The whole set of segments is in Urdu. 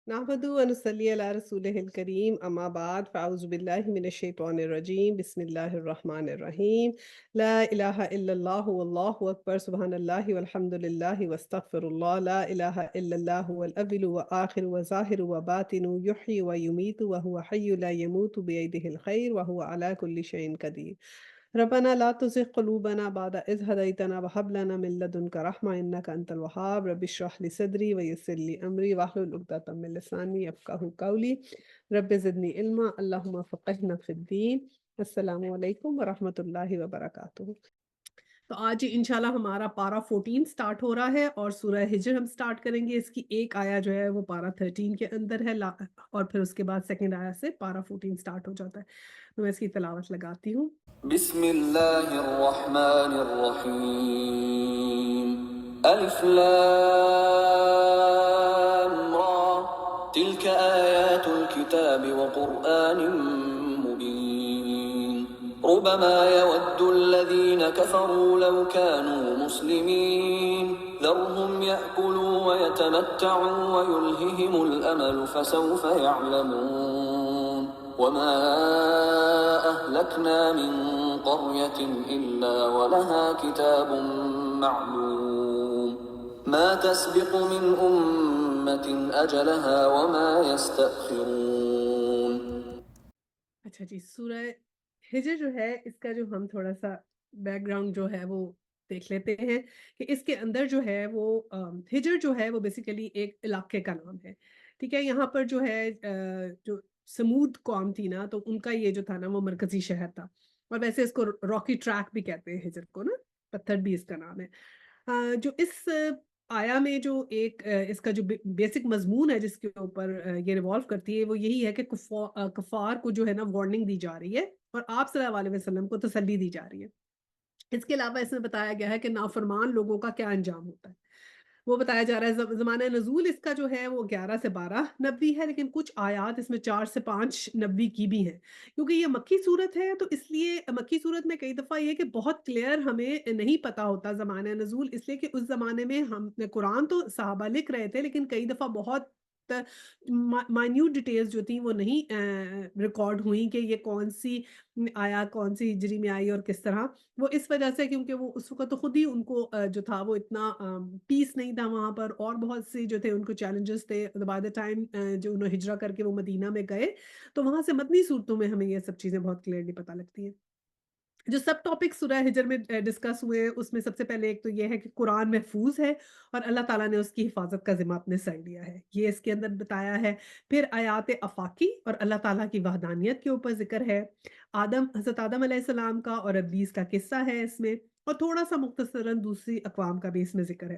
نحمدہ ونصلی علی رسولہ الکریم اما بعد فاعوذ باللہ من الشیطان الرجیم بسم اللہ الرحمن الرحیم لا الہ الا اللہ واللہ اکبر سبحان اللہ والحمد للہ واستغفر اللہ لا الہ الا اللہ والاول وآخر وظاہر وباطن یحیی ویمیت وهو حی لا يموت بیدہ الخیر وهو علی کل شیء قدیر ربنا لا تزغ قلوبنا بعد إذ هديتنا وهب لنا من لدنك رحمة إنك أنت الوهاب رب اشرح لي صدري ويسر لي أمري واحلل عقدة من لساني يفقهوا قولي رب زدني علما اللهم فقهنا في الدين السلام علیکم ورحمۃ اللہ وبرکاتہ۔ تو آج انشاءاللہ ہمارا پارہ 14 سٹارٹ ہو رہا ہے اور سورہ ہجر ہم سٹارٹ کریں گے۔ اس کی ایک آیا جو ہے وہ پارہ 13 کے اندر ہے اور پھر اس کے بعد سیکنڈ آیا سے پارہ 14 سٹارٹ ہو جاتا ہے۔ تو میں اس کی تلاوت لگاتی ہوں۔ بسم اللہ الرحمن الرحیم الف لام را تلك آیات الكتاب وقرآن مبین ربما يود الذين كفروا لو كانوا مسلمين ذرهم يأكلوا ويتمتعوا ويلههم الأمل فسوف يعلمون وما أهلكنا من قرية إلا ولها كتاب معلوم ما تسبق من أمة أجلها وما يستأخرون۔ اچھا جی، سورہ ہجر جو ہے اس کا جو ہم تھوڑا سا بیک گراؤنڈ جو ہے وہ دیکھ لیتے ہیں کہ اس کے اندر جو ہے وہ ہجر جو ہے وہ بیسیکلی ایک علاقے کا نام ہے، ٹھیک ہے۔ یہاں پر جو ہے جو سمود قوم تھی نا، تو ان کا یہ جو تھا نا وہ مرکزی شہر تھا، اور ویسے اس کو راکی ٹریک بھی کہتے ہیں ہجر کو نا، پتھر بھی اس کا نام ہے۔ جو اس آیا میں جو ایک اس کا جو بیسک مضمون ہے جس کے اوپر یہ ریوالو کرتی ہے وہ یہی ہے کہ کفار کو جو ہے نا وارننگ دی جا رہی ہے اور آپ صلی اللہ علیہ وسلم کو تسلی دی جا رہی ہے۔ اس کے علاوہ اس میں بتایا گیا ہے کہ نافرمان لوگوں کا کیا انجام ہوتا ہے، وہ بتایا جا رہا ہے۔ زمانہ نزول اس کا جو ہے وہ 11 سے 12 نبی ہے، لیکن کچھ آیات اس میں 4 سے 5 نبی کی بھی ہیں، کیونکہ یہ مکی صورت ہے۔ تو اس لیے مکی صورت میں کئی دفعہ یہ کہ بہت کلیئر ہمیں نہیں پتا ہوتا زمانہ نزول، اس لیے کہ اس زمانے میں ہم قرآن تو صحابہ لکھ رہے تھے، لیکن کئی دفعہ بہت مائنیوٹ ڈیٹیلز جو تھیں وہ نہیں ریکارڈ ہوئیں کہ یہ کون سی آیا کون سی ہجری میں آئی اور کس طرح۔ وہ اس وجہ سے کیونکہ وہ اس وقت تو خود ہی ان کو جو تھا وہ اتنا پیس نہیں تھا وہاں پر، اور بہت سے جو تھے ان کو چیلنجز تھے۔ بائی دا ٹائم جو انہوں ہجرہ کر کے وہ مدینہ میں گئے تو وہاں سے مدنی صورتوں میں ہمیں یہ سب چیزیں بہت کلیئرلی پتہ لگتی ہیں۔ جو سب ٹاپک سورہ ہجر میں ڈسکس ہوئے ہیں اس میں سب سے پہلے ایک تو یہ ہے کہ قرآن محفوظ ہے اور اللہ تعالیٰ نے اس کی حفاظت کا ذمہ اپنے سر لیا ہے، یہ اس کے اندر بتایا ہے۔ پھر آیات افاقی اور اللہ تعالیٰ کی وحدانیت کے اوپر ذکر ہے۔ حضرت آدم علیہ السلام کا اور ابلیس کا قصہ ہے اس میں، اور تھوڑا سا مختصراً دوسری اقوام کا بھی اس میں ذکر ہے۔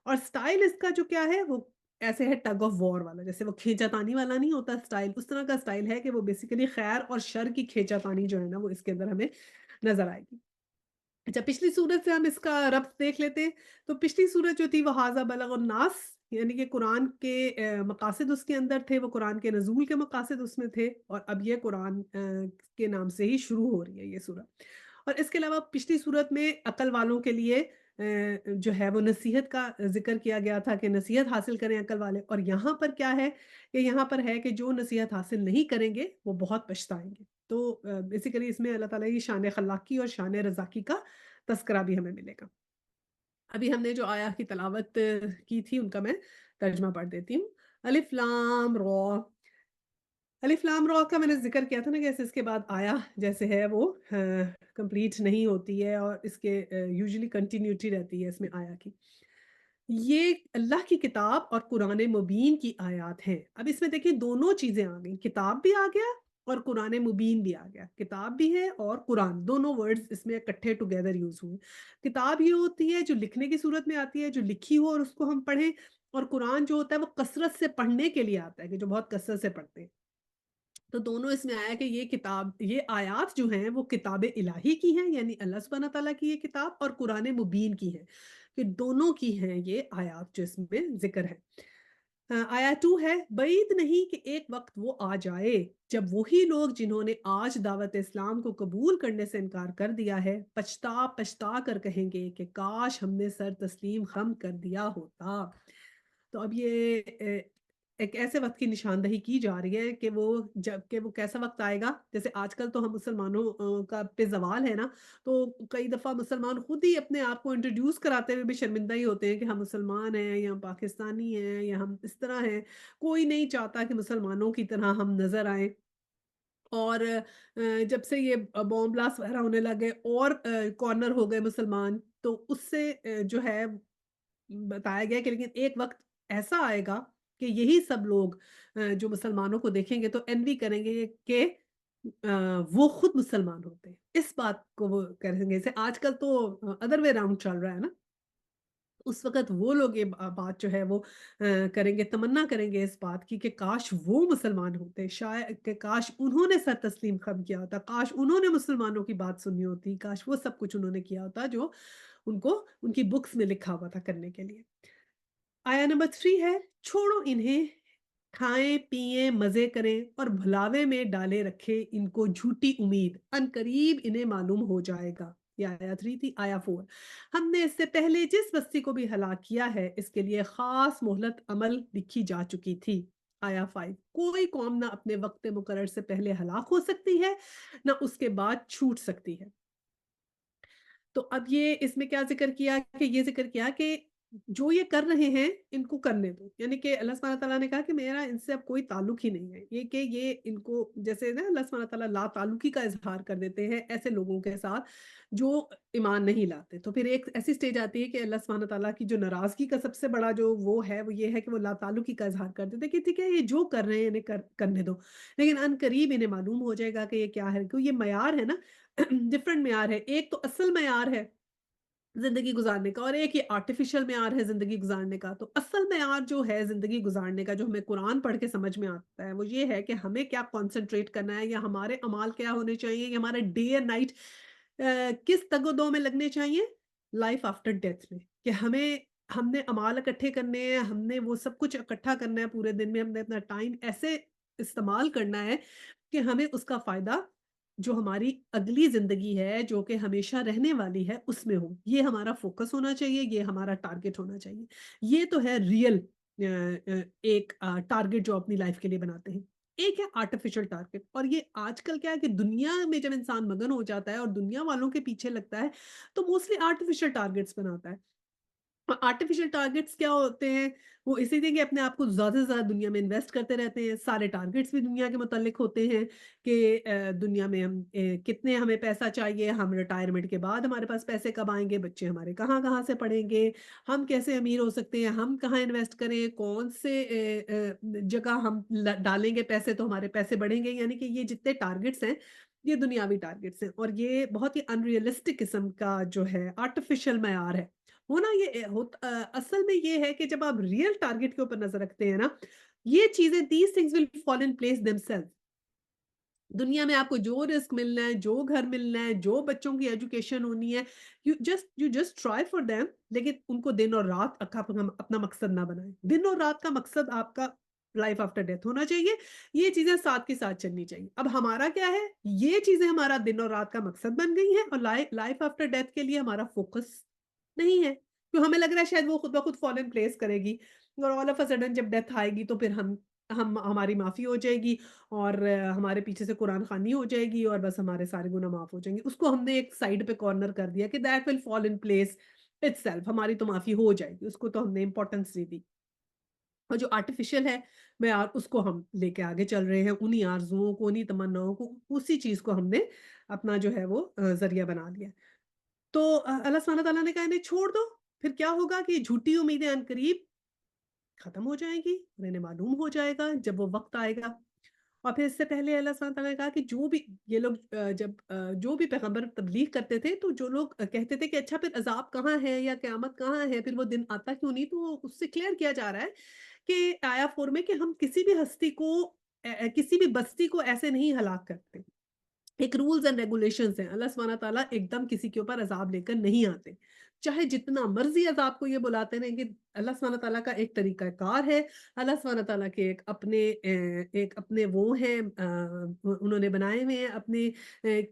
اور سٹائل اس کا جو کیا ہے وہ ایسے ہے ٹگ آف وار والا، جیسے وہ کھینچا تانی والا نہیں ہوتا سٹائل، اس طرح کا سٹائل ہے کہ وہ بیسیکلی خیر اور شر کی کھینچا تانی جو ہے نا وہ اس کے اندر ہمیں نظر آئے گی۔ اچھا، پچھلی صورت سے ہم اس کا ربط دیکھ لیتے ہیں۔ تو پچھلی صورت جو تھی وہ حاذا بلغ الناس، یعنی کہ قرآن کے مقاصد اس کے اندر تھے، وہ قرآن کے نزول کے مقاصد اس میں تھے، اور اب یہ قرآن کے نام سے ہی شروع ہو رہی ہے یہ صورت۔ اور اس کے علاوہ پچھلی صورت میں عقل والوں کے لیے جو ہے وہ نصیحت کا ذکر کیا گیا تھا کہ نصیحت حاصل کریں عقل والے، اور یہاں پر کیا ہے کہ یہاں پر ہے کہ جو نصیحت حاصل نہیں کریں گے وہ بہت پچھتائیں گے۔ تو بیسیکلی اس میں اللہ تعالیٰ کی شان خلاقی اور شان رزاقی کا تذکرہ بھی ہمیں ملے گا۔ ابھی ہم نے جو آیا کی تلاوت کی تھی ان کا میں ترجمہ پڑھ دیتی ہوں۔ الف لام را، الف لام را کا میں نے ذکر کیا تھا نا کہ اس کے بعد آیا جیسے ہے وہ کمپلیٹ نہیں ہوتی ہے، اور اس کے یوزلی کنٹینیوٹی رہتی ہے اس میں آیا کی۔ یہ اللہ کی کتاب اور قرآن مبین کی آیات ہیں۔ اب اس میں دیکھیں دونوں چیزیں آ گئیں، کتاب بھی آ گیا اور قرآن مبین بھی آ گیا۔ کتاب بھی ہے اور قرآن، دونوں ورڈز اس میں اکٹھے ٹوگیدر یوز ہوئے۔ کتاب یہ ہوتی ہے جو لکھنے کی صورت میں آتی ہے، جو لکھی ہو اور اس کو ہم پڑھیں، اور قرآن جو ہوتا ہے وہ کثرت سے پڑھنے کے لیے آتا ہے کہ جو بہت کثرت سے پڑھتے ہیں۔ تو دونوں اس میں آیا کہ یہ کتاب، یہ آیات جو ہیں وہ کتاب الہی کی ہیں، یعنی اللہ سبحانہ تعالیٰ کی یہ کتاب، اور قرآن مبین کی ہیں، کہ دونوں کی ہیں یہ آیات جو اس میں ذکر ہے۔ آیا 2 ہے، بعید نہیں کہ ایک وقت وہ آ جائے جب وہی لوگ جنہوں نے آج دعوت اسلام کو قبول کرنے سے انکار کر دیا ہے پچھتا پچھتا کر کہیں گے کہ کاش ہم نے سر تسلیم خم کر دیا ہوتا۔ تو اب یہ ایک ایسے وقت کی نشاندہی کی جا رہی ہے کہ وہ کیسا وقت آئے گا. جیسے آج کل تو ہم مسلمانوں کا پہ زوال ہے نا، تو کئی دفعہ مسلمان خود ہی اپنے آپ کو انٹروڈیوس کراتے ہوئے بھی شرمندہ ہی ہوتے ہیں کہ ہم مسلمان ہیں یا ہم پاکستانی ہیں یا ہم اس طرح ہیں. کوئی نہیں چاہتا کہ مسلمانوں کی طرح ہم نظر آئیں. اور جب سے یہ بوم بلاسٹ وغیرہ ہونے لگے اور کارنر ہو گئے مسلمان، تو اس سے جو ہے بتایا گیا کہ لیکن ایک وقت ایسا آئے گا کہ یہی سب لوگ جو مسلمانوں کو دیکھیں گے تو انوی کریں گے کہ وہ خود مسلمان ہوتے ہیں. اس بات کو وہ کریں گے. جیسے آج کل تو ادر وے راؤنڈ چل رہا ہے نا، اس وقت وہ لوگ یہ بات جو ہے وہ کریں گے، تمنا کریں گے اس بات کی کہ کاش وہ مسلمان ہوتے، شاید کہ کاش انہوں نے سر تسلیم خم کیا ہوتا، کاش انہوں نے مسلمانوں کی بات سنی ہوتی، کاش وہ سب کچھ انہوں نے کیا ہوتا جو ان کو ان کی بکس میں لکھا ہوا تھا کرنے کے لیے. آیا نمبر 3 ہے، چھوڑو انہیں، کھائیں پیئیں مزے کریں اور بھلاوے میں ڈالے رکھے ان کو جھوٹی امید، ان قریب انہیں معلوم ہو جائے گا. یہ آیا 3 تھی. آیا 4، ہم نے اس سے پہلے جس بستی کو بھی ہلاک کیا ہے اس کے لیے خاص مہلت عمل لکھی جا چکی تھی. آیا 5، کوئی قوم نہ اپنے وقت مقرر سے پہلے ہلاک ہو سکتی ہے نہ اس کے بعد چھوٹ سکتی ہے. تو اب یہ اس میں کیا ذکر کیا کہ یہ ذکر کیا کہ جو یہ کر رہے ہیں ان کو کرنے دو. یعنی کہ اللہ سبحانہ تعالیٰ نے کہا کہ میرا ان سے اب کوئی تعلق ہی نہیں ہے. یہ کہ یہ ان کو جیسے نا اللہ سبحانہ تعالیٰ لا تعلقی کا اظہار کر دیتے ہیں ایسے لوگوں کے ساتھ جو ایمان نہیں لاتے. تو پھر ایک ایسی سٹیج آتی ہے کہ اللہ سبحانہ تعالیٰ کی جو ناراضگی کا سب سے بڑا جو وہ یہ ہے کہ وہ لا تعلقی کا اظہار کر دیتے ہیں کہ ٹھیک ہے یہ جو کر رہے ہیں انہیں کرنے دو، لیکن ان قریب انہیں معلوم ہو جائے گا کہ یہ کیا ہے. کیوں یہ معیار ہے نا ڈفرنٹ معیار ہے. ایک تو اصل معیار ہے زندگی گزارنے کا اور ایک یہ آرٹیفیشل معیار ہے زندگی گزارنے کا. تو اصل معیار جو ہے زندگی گزارنے کا جو ہمیں قرآن پڑھ کے سمجھ میں آتا ہے وہ یہ ہے کہ ہمیں کیا کنسنٹریٹ کرنا ہے یا ہمارے اعمال کیا ہونے چاہیے یا ہمارے ڈے اینڈ نائٹ کس تگ و دو میں لگنے چاہیے لائف آفٹر ڈیتھ میں. کہ ہم نے اعمال اکٹھے کرنے ہیں، ہم نے وہ سب کچھ اکٹھا کرنا ہے پورے دن میں، ہم نے اپنا ٹائم ایسے استعمال کرنا ہے کہ ہمیں اس کا فائدہ جو ہماری اگلی زندگی ہے جو کہ ہمیشہ رہنے والی ہے اس میں ہو. یہ ہمارا فوکس ہونا چاہیے، یہ ہمارا ٹارگٹ ہونا چاہیے. یہ تو ہے ریئل ایک ٹارگٹ جو اپنی لائف کے لیے بناتے ہیں. ایک ہے آرٹیفیشل ٹارگٹ، اور یہ آج کل کیا ہے کہ دنیا میں جب انسان مگن ہو جاتا ہے اور دنیا والوں کے پیچھے لگتا ہے تو موسٹلی آرٹیفیشل ٹارگٹس بناتا ہے. آرٹیفیشل ٹارگٹس کیا ہوتے ہیں؟ وہ اسی لیے کہ اپنے آپ کو زیادہ سے زیادہ دنیا میں انویسٹ کرتے رہتے ہیں. سارے ٹارگٹس بھی دنیا کے متعلق ہوتے ہیں کہ دنیا میں ہم کتنے ہمیں پیسہ چاہیے، ہم ریٹائرمنٹ کے بعد ہمارے پاس پیسے کب آئیں گے، بچے ہمارے کہاں کہاں سے پڑھیں گے، ہم کیسے امیر ہو سکتے ہیں، ہم کہاں انویسٹ کریں، کون سے جگہ ہم ڈالیں گے پیسے تو ہمارے پیسے بڑھیں گے. یعنی کہ یہ جتنے ٹارگٹس ہیں یہ دنیاوی ٹارگٹس ہیں اور یہ بہت ہی انریلسٹک قسم کا جو ہے آرٹیفیشل معیار ہے. ہونا یہ اصل میں یہ ہے کہ جب آپ ریئل ٹارگٹ کے اوپر نظر رکھتے ہیں نا، یہ چیزیں these things will fall in place them self. دنیا میں آپ کو جو رزق ملنا ہے، جو گھر ملنا ہے، جو بچوں کی ایجوکیشن ہونی ہے، you just try for them. لیکن ان کو دن اور رات اپنا مقصد نہ بنائیں. دن اور رات کا مقصد آپ کا لائف آفٹر ڈیتھ ہونا چاہیے. یہ چیزیں ساتھ کے ساتھ چلنی چاہیے. اب ہمارا کیا ہے، یہ چیزیں ہمارا دن اور رات کا مقصد بن گئی ہیں اور لائف آفٹر ڈیتھ کے لیے ہمارا فوکس نہیں ہے. تو ہمیں لگ رہا ہے شاید وہ خود بخود فال ان پلیس کرے گی اور آل آف اے سڈن جب ڈیتھ آئے گی تو پھر ہماری معافی ہو جائے گی اور ہمارے پیچھے سے قرآن خوانی ہو جائے گی اور بس ہمارے سارے گناہ معاف ہو جائیں گے. اس کو ہم نے ایک سائڈ پہ کارنر کر دیا کہ that will fall in place it self, ہماری تو معافی ہو جائے گی. اس کو تو ہم نے امپورٹنس نہیں دی. اور جو آرٹیفیشل ہے میں اس کو ہم لے کے آگے چل رہے ہیں، انہی آرزوؤں کو، انہی تمناؤں کو، اسی چیز کو ہم نے اپنا جو ہے وہ ذریعہ بنا لیا. تو اللہ سبحانہ تعالیٰ نے کہا انہیں چھوڑ دو. پھر کیا ہوگا کہ یہ جھوٹی امیدیں عنقریب ختم ہو جائیں گی اور انہیں معلوم ہو جائے گا جب وہ وقت آئے گا. اور پھر اس سے پہلے اللہ سبحانہ تعالیٰ نے کہا کہ جو بھی یہ لوگ جو بھی پیغمبر تبلیغ کرتے تھے تو جو لوگ کہتے تھے کہ اچھا پھر عذاب کہاں ہے یا قیامت کہاں ہے، پھر وہ دن آتا کیوں نہیں، تو اس سے کلیئر کیا جا رہا ہے کہ آیا 4 میں کہ ہم کسی بھی ہستی کو کسی بھی بستی کو ایسے نہیں ہلاک کرتے. ایک رولز اینڈ ریگولیشنز ہیں. اللہ سبحانہ تعالیٰ ایک دم کسی کے اوپر عذاب لے کر نہیں آتے. چاہے جتنا مرضی عذاب کو یہ بلاتے رہیں کہ اللہ سبحانہ تعالیٰ کا ایک طریقہ کار ہے، اللہ سبحانہ تعالیٰ کے ایک اپنے وہ ہیں، انہوں نے بنائے ہوئے ہیں اپنے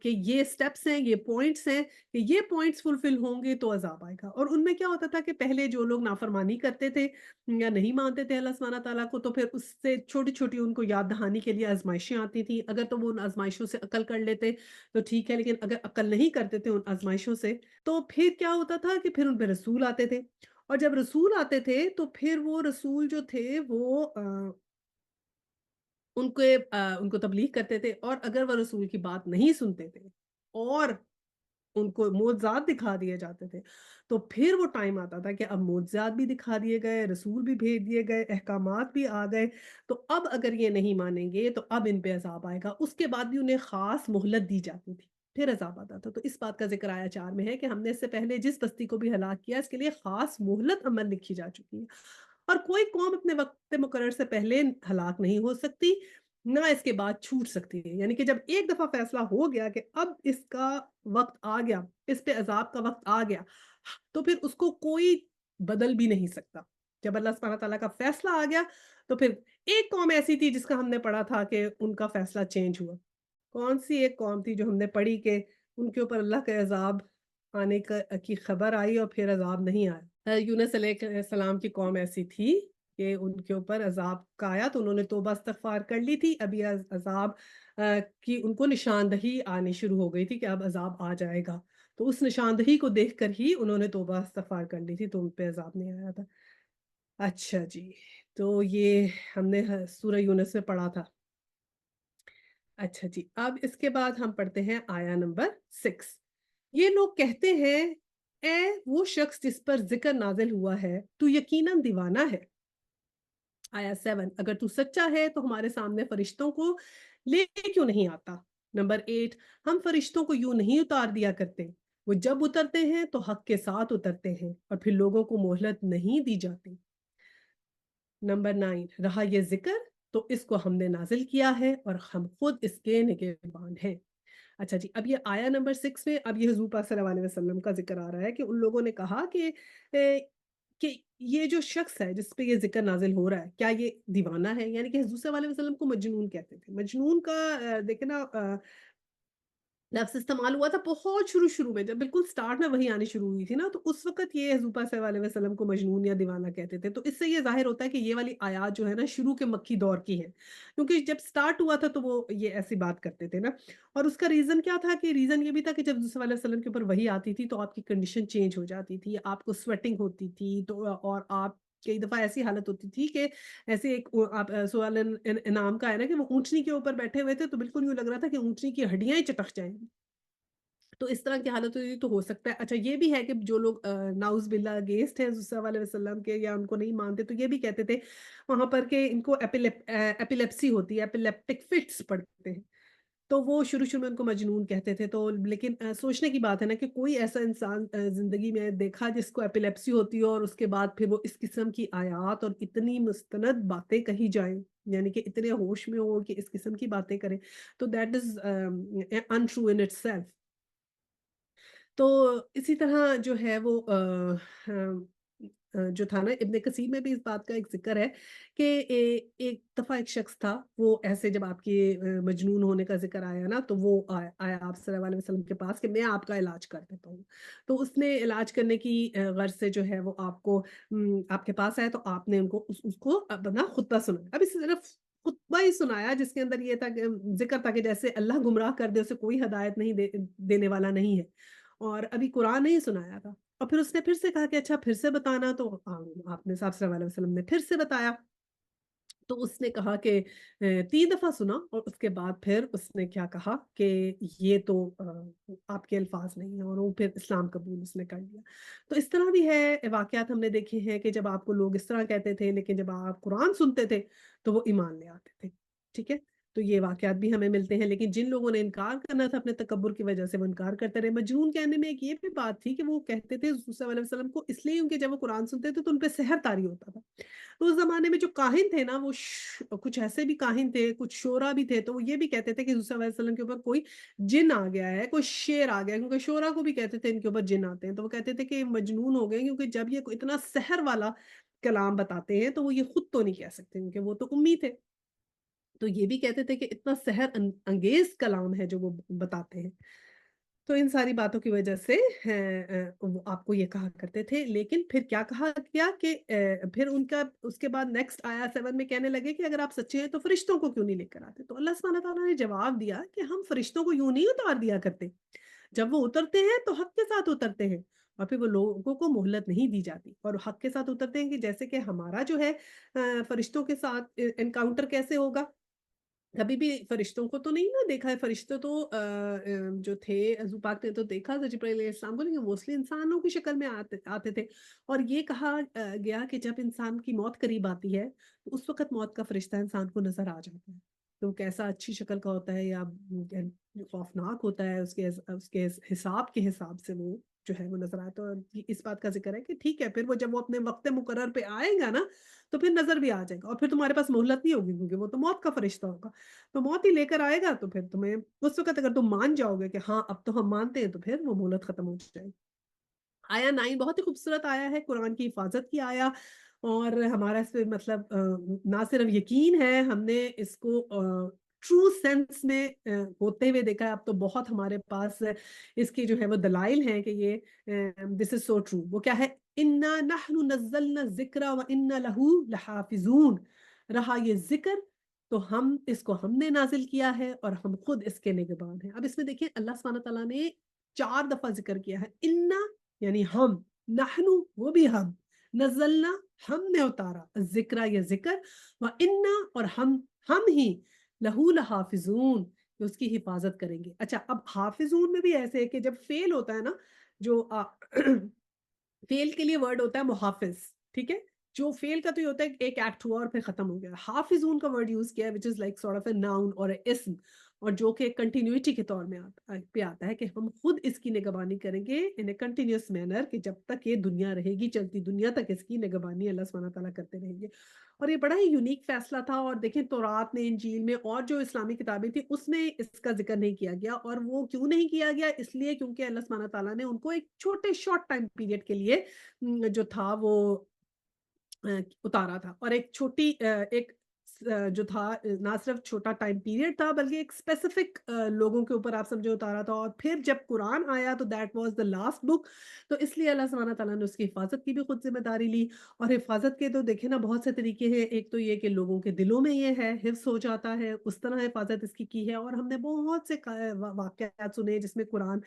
کہ یہ سٹیپس ہیں، یہ پوائنٹس ہیں کہ یہ پوائنٹس فلفل ہوں گے تو عذاب آئے گا۔ اور ان میں کیا ہوتا تھا کہ پہلے جو لوگ نافرمانی کرتے تھے یا نہیں مانتے تھے اللہ سبحانہ تعالیٰ کو، تو پھر اس سے چھوٹی چھوٹی ان کو یاد دہانی کے لیے آزمائشیں آتی تھیں۔ اگر تو وہ ان آزمائشوں سے عقل کر لیتے تو ٹھیک ہے، لیکن اگر عقل نہیں کرتے تھے ان آزمائشوں سے، تو پھر کیا ہوتا تھا کہ پھر ان پہ رسول آتے تھے، اور جب رسول آتے تھے تو پھر وہ رسول جو تھے وہ ان کو تبلیغ کرتے تھے، اور اگر وہ رسول کی بات نہیں سنتے تھے اور ان کو معجزات دکھا دیے جاتے تھے، تو پھر وہ ٹائم آتا تھا کہ اب معجزات بھی دکھا دیے گئے، رسول بھی بھیج دیے گئے، احکامات بھی آ گئے، تو اب اگر یہ نہیں مانیں گے تو اب ان پہ عذاب آئے گا۔ اس کے بعد بھی انہیں خاص مہلت دی جاتی تھی، پھر عذاب آتا تھا۔ تو اس بات کا ذکر آیا 4 میں ہے کہ ہم نے اس سے پہلے جس بستی کو بھی ہلاک کیا، اس کے لیے خاص مہلت عمل لکھی جا چکی ہے، اور کوئی قوم اپنے وقت مقرر سے پہلے ہلاک نہیں ہو سکتی، نہ اس کے بعد چھوٹ سکتی ہے۔ یعنی کہ جب ایک دفعہ فیصلہ ہو گیا کہ اب اس کا وقت آ گیا، اس پہ عذاب کا وقت آ گیا، تو پھر اس کو کوئی بدل بھی نہیں سکتا۔ جب اللہ سبحانہ تعالیٰ کا فیصلہ آ گیا تو پھر ایک قوم ایسی تھی جس کا ہم نے پڑھا تھا کہ ان کا فیصلہ چینج ہوا۔ کون سی ایک قوم تھی جو ہم نے پڑھی کہ ان کے اوپر اللہ کے عذاب آنے کی خبر آئی اور پھر عذاب نہیں آیا؟ یونس علیہ السلام کی قوم ایسی تھی کہ ان کے اوپر عذاب کا آیا تو انہوں نے توبہ استغفار کر لی تھی، ابھی عذاب کی ان کو نشاندہی آنی شروع ہو گئی تھی کہ اب عذاب آ جائے گا، تو اس نشاندہی کو دیکھ کر ہی انہوں نے توبہ استغفار کر لی تھی، تو ان پہ عذاب نہیں آیا تھا۔ اچھا جی، تو یہ ہم نے سورہ یونس میں پڑھا تھا۔ اچھا جی، اب اس کے بعد ہم پڑھتے ہیں آیا نمبر 6۔ یہ لوگ کہتے ہیں، اے وہ شخص جس پر ذکر نازل ہوا ہے تو یقیناً دیوانہ ہے۔ آیا 7، اگر تو سچا ہے تو ہمارے سامنے فرشتوں کو لے کیوں نہیں آتا؟ نمبر 8، ہم فرشتوں کو یوں نہیں اتار دیا کرتے، وہ جب اترتے ہیں تو حق کے ساتھ اترتے ہیں اور پھر لوگوں کو مہلت نہیں دی جاتی۔ نمبر 9، رہا یہ ذکر تو اس کو ہم نے نازل کیا ہے اور ہم خود اس کے نگہبان ہیں۔ اچھا جی، اب یہ آیا نمبر 6 میں اب یہ حضور پاک صلی اللہ علیہ وسلم کا ذکر آ رہا ہے کہ ان لوگوں نے کہا کہ یہ جو شخص ہے جس پہ یہ ذکر نازل ہو رہا ہے کیا یہ دیوانہ ہے؟ یعنی کہ حضور صلی اللہ علیہ وسلم کو مجنون کہتے تھے۔ مجنون کا دیکھیں نا لفظ استعمال ہوا تھا بہت شروع میں، جب بالکل سٹارٹ میں وہی آنی شروع ہوئی تھی نا، تو اس وقت یہ حضور پاک صلی اللہ علیہ وسلم کو مجنون یا دیوانہ کہتے تھے۔ تو اس سے یہ ظاہر ہوتا ہے کہ یہ والی آیات جو ہے نا شروع کے مکی دور کی ہیں، کیونکہ جب سٹارٹ ہوا تھا تو وہ یہ ایسی بات کرتے تھے نا، اور اس کا ریزن کیا تھا کہ ریزن یہ بھی تھا کہ جب حضور صلی اللہ علیہ وسلم کے اوپر وہی آتی تھی تو آپ کی کنڈیشن چینج ہو جاتی تھی، آپ کو سویٹنگ ہوتی تھی، تو اور آپ کئی دفعہ ایسی حالت ہوتی تھی کہ ایسے ایک آپ سوال انعام کا ہے نا کہ وہ اونٹنی کے اوپر بیٹھے ہوئے تھے تو بالکل یوں لگ رہا تھا کہ اونٹنی کی ہڈیاں ہی چٹک جائیں گی، تو اس طرح کی حالت ہوئی تو ہو سکتا ہے۔ اچھا یہ بھی ہے کہ جو لوگ ناؤز باللہ اگینسٹ ہیں حضور صلی اللہ علیہ وسلم کے یا ان کو نہیں مانتے تو یہ بھی کہتے تھے وہاں پر کہ ان کو ایپیلیپسی ہوتی ہے، ایپیلیپٹک فٹس پڑتے ہیں، تو وہ شروع میں ان کو مجنون کہتے تھے۔ تو لیکن سوچنے کی بات ہے نا کہ کوئی ایسا انسان زندگی میں دیکھا جس کو ایپیلیپسی ہوتی ہو اور اس کے بعد پھر وہ اس قسم کی آیات اور اتنی مستند باتیں کہی جائیں، یعنی کہ اتنے ہوش میں ہو کہ اس قسم کی باتیں کریں، تو that is untrue in itself۔ تو اسی طرح جو ہے وہ جو تھا نا ابن کثیر میں بھی اس بات کا ایک ذکر ہے کہ ایک دفعہ ایک شخص تھا، وہ ایسے جب آپ کے مجنون ہونے کا ذکر آیا نا تو وہ آیا آپ صلی اللہ علیہ وسلم کے پاس کہ میں آپ کا علاج کر دیتا ہوں، تو اس نے علاج کرنے کی غرض سے جو ہے وہ آپ کو آپ کے پاس آیا تو آپ نے ان کو اس کو اپنا خطبہ سنا، اب اس صرف خطبہ ہی سنایا جس کے اندر یہ تھا کہ ذکر تھا کہ جیسے اللہ گمراہ کر دے اسے کوئی ہدایت نہیں دینے والا نہیں ہے، اور ابھی قرآن نہیں سنایا تھا، اور پھر اس نے پھر سے کہا کہ اچھا پھر سے بتانا، تو آپ نے صاحب صلی اللہ علیہ وسلم نے پھر سے بتایا، تو اس نے کہا کہ 3 دفعہ سنا، اور اس کے بعد پھر اس نے کیا کہا کہ یہ تو آپ کے الفاظ نہیں ہیں، اور وہ پھر اسلام قبول اس نے کر لیا۔ تو اس طرح بھی ہے، واقعات ہم نے دیکھے ہیں کہ جب آپ کو لوگ اس طرح کہتے تھے لیکن جب آپ قرآن سنتے تھے تو وہ ایمان لے آتے تھے، ٹھیک ہے۔ تو یہ واقعات بھی ہمیں ملتے ہیں، لیکن جن لوگوں نے انکار کرنا تھا اپنے تکبر کی وجہ سے وہ انکار کرتے رہے۔ مجنون کہنے میں ایک یہ بھی بات تھی کہ وہ کہتے تھے حضور صلی اللہ علیہ وسلم کو اس لیے کیونکہ جب وہ قرآن سنتے تھے تو ان پہ سحر طاری ہوتا تھا۔ تو اس زمانے میں جو کاہن تھے نا وہ کچھ ایسے بھی کاہن تھے، کچھ شعرا بھی تھے، تو وہ یہ بھی کہتے تھے کہ حضور صلی اللہ علیہ وسلم کے اوپر کوئی جن آ گیا ہے، کوئی شیر آ گیا ہے، کیونکہ شعرا کو بھی کہتے تھے ان کے اوپر جن آتے ہیں، تو وہ کہتے تھے کہ یہ مجنون ہو گئے، کیونکہ جب یہ اتنا سحر والا کلام بتاتے ہیں تو وہ یہ خود تو نہیں کہہ سکتے کیونکہ وہ تو امی تھے۔ تو یہ بھی کہتے تھے کہ اتنا سحر انگیز کلام ہے جو وہ بتاتے ہیں۔ تو ان ساری باتوں کی وجہ سے وہ آپ کو یہ کہا کرتے تھے، لیکن پھر کیا کہا گیا کہ پھر ان کا اس کے بعد نیکسٹ آیا 7 میں کہنے لگے کہ اگر آپ سچے ہیں تو فرشتوں کو کیوں نہیں لے کر آتے؟ تو اللہ سبحانہ تعالیٰ نے جواب دیا کہ ہم فرشتوں کو یوں نہیں اتار دیا کرتے، جب وہ اترتے ہیں تو حق کے ساتھ اترتے ہیں، اور پھر وہ لوگوں کو مہلت نہیں دی جاتی، اور حق کے ساتھ اترتے ہیں کہ جیسے کہ ہمارا جو ہے فرشتوں کے ساتھ انکاؤنٹر کیسے ہوگا؟ کبھی بھی فرشتوں کو تو نہیں نا دیکھا ہے، فرشتے تو جو تھے حضور پاک نے تو دیکھا تھا جبرائیل علیہ السلام کو، لیکن موسٹلی انسانوں کی شکل میں آتے تھے، اور یہ کہا گیا کہ جب انسان کی موت قریب آتی ہے تو اس وقت موت کا فرشتہ انسان کو نظر آ جاتا ہے، تو کیسا اچھی شکل کا ہوتا ہے یا خوفناک ہوتا ہے، اس کے حساب کے حساب سے وہ جو ہے وہ نظر آئے، تو اس بات کا ذکر ہے کہ ٹھیک ہے پھر وہ جب وہ اپنے وقت مقرر پہ آئے گا نا تو پھر نظر بھی آ جائے گا، اور پھر تمہارے پاس مہلت نہیں ہوگی کیونکہ وہ تو موت کا فرشتہ ہوگا، تو موت ہی لے کر آئے گا، تو پھر تمہیں اس وقت اگر تم مان جاؤ گے کہ ہاں اب تو ہم مانتے ہیں تو پھر وہ مہلت ختم ہو جائے گی۔ آیا 9 بہت ہی خوبصورت آیا ہے، قرآن کی حفاظت کی آیا، اور ہمارا اس پہ مطلب نہ صرف یقین ہے، ہم نے اس کو ٹرو سینس میں ہوتے ہوئے دیکھا ہے، اب تو بہت ہمارے پاس اس کی جو ہے وہ دلائل ہیں کہ یہ دس از سو ٹرو۔ وہ کیا ہے؟ انا نحن نزلنا الذکر وانا لہ لحافظون، رہا یہ ذکر تو ہم نے نازل کیا ہے اور ہم خود اس کے نگہبان ہیں۔ اب اس میں دیکھیں اللہ سبحانہ تعالیٰ نے 4 دفعہ ذکر کیا ہے، انا یعنی ہم، نحنو وہ بھی ہم، نزلنا ہم نے اتارا، ذکر یا ذکر، وانا اور ہم ہی لہو لحافظون کہ اس کی حفاظت کریں گے۔ اچھا اب حافظون میں بھی ایسے ہے کہ جب فیل ہوتا ہے نا، جو فیل کے لیے ورڈ ہوتا ہے محافظ، ٹھیک ہے، جو فیل کا تو یہ ہوتا ہے کہ ایک ایکٹ ہوا اور پھر ختم ہو گیا، حافظون کا ورڈ یوز کیا ہے which is like sort of a noun اور اسم، اور جو کہ کنٹینیوٹی کے طور میں پہ آتا ہے کہ ہم خود اس کی نگہبانی کریں گے in a continuous manner، کہ جب تک یہ دنیا رہے گی، چلتی دنیا تک اس کی نگہبانی اللہ سبحانہ تعالیٰ کرتے رہیں گے۔ اور یہ بڑا ہی یونیک فیصلہ تھا، اور دیکھیں تورات میں، انجیل میں اور جو اسلامی کتابیں تھیں اس میں اس کا ذکر نہیں کیا گیا، اور وہ کیوں نہیں کیا گیا؟ اس لیے کیونکہ اللہ سبحانہ تعالیٰ نے ان کو ایک چھوٹے شارٹ ٹائم پیریڈ کے لیے جو تھا وہ اتارا تھا، اور ایک چھوٹی ایک جو تھا نہ صرف چھوٹا ٹائم پیریڈ تھا بلکہ ایک اسپیسیفک لوگوں کے اوپر آپ سمجھو اتارا تھا، اور پھر جب قرآن آیا تو that was the last book, تو اس لیے اللہ سبحانہ تعالیٰ نے اس کی حفاظت کی بھی خود ذمہ داری لی۔ اور حفاظت کے تو دیکھیں نا بہت سے طریقے ہیں، ایک تو یہ کہ لوگوں کے دلوں میں یہ ہے، حفظ ہو جاتا ہے، اس طرح حفاظت اس کی ہے، اور ہم نے بہت سے واقعات سنے جس میں قرآن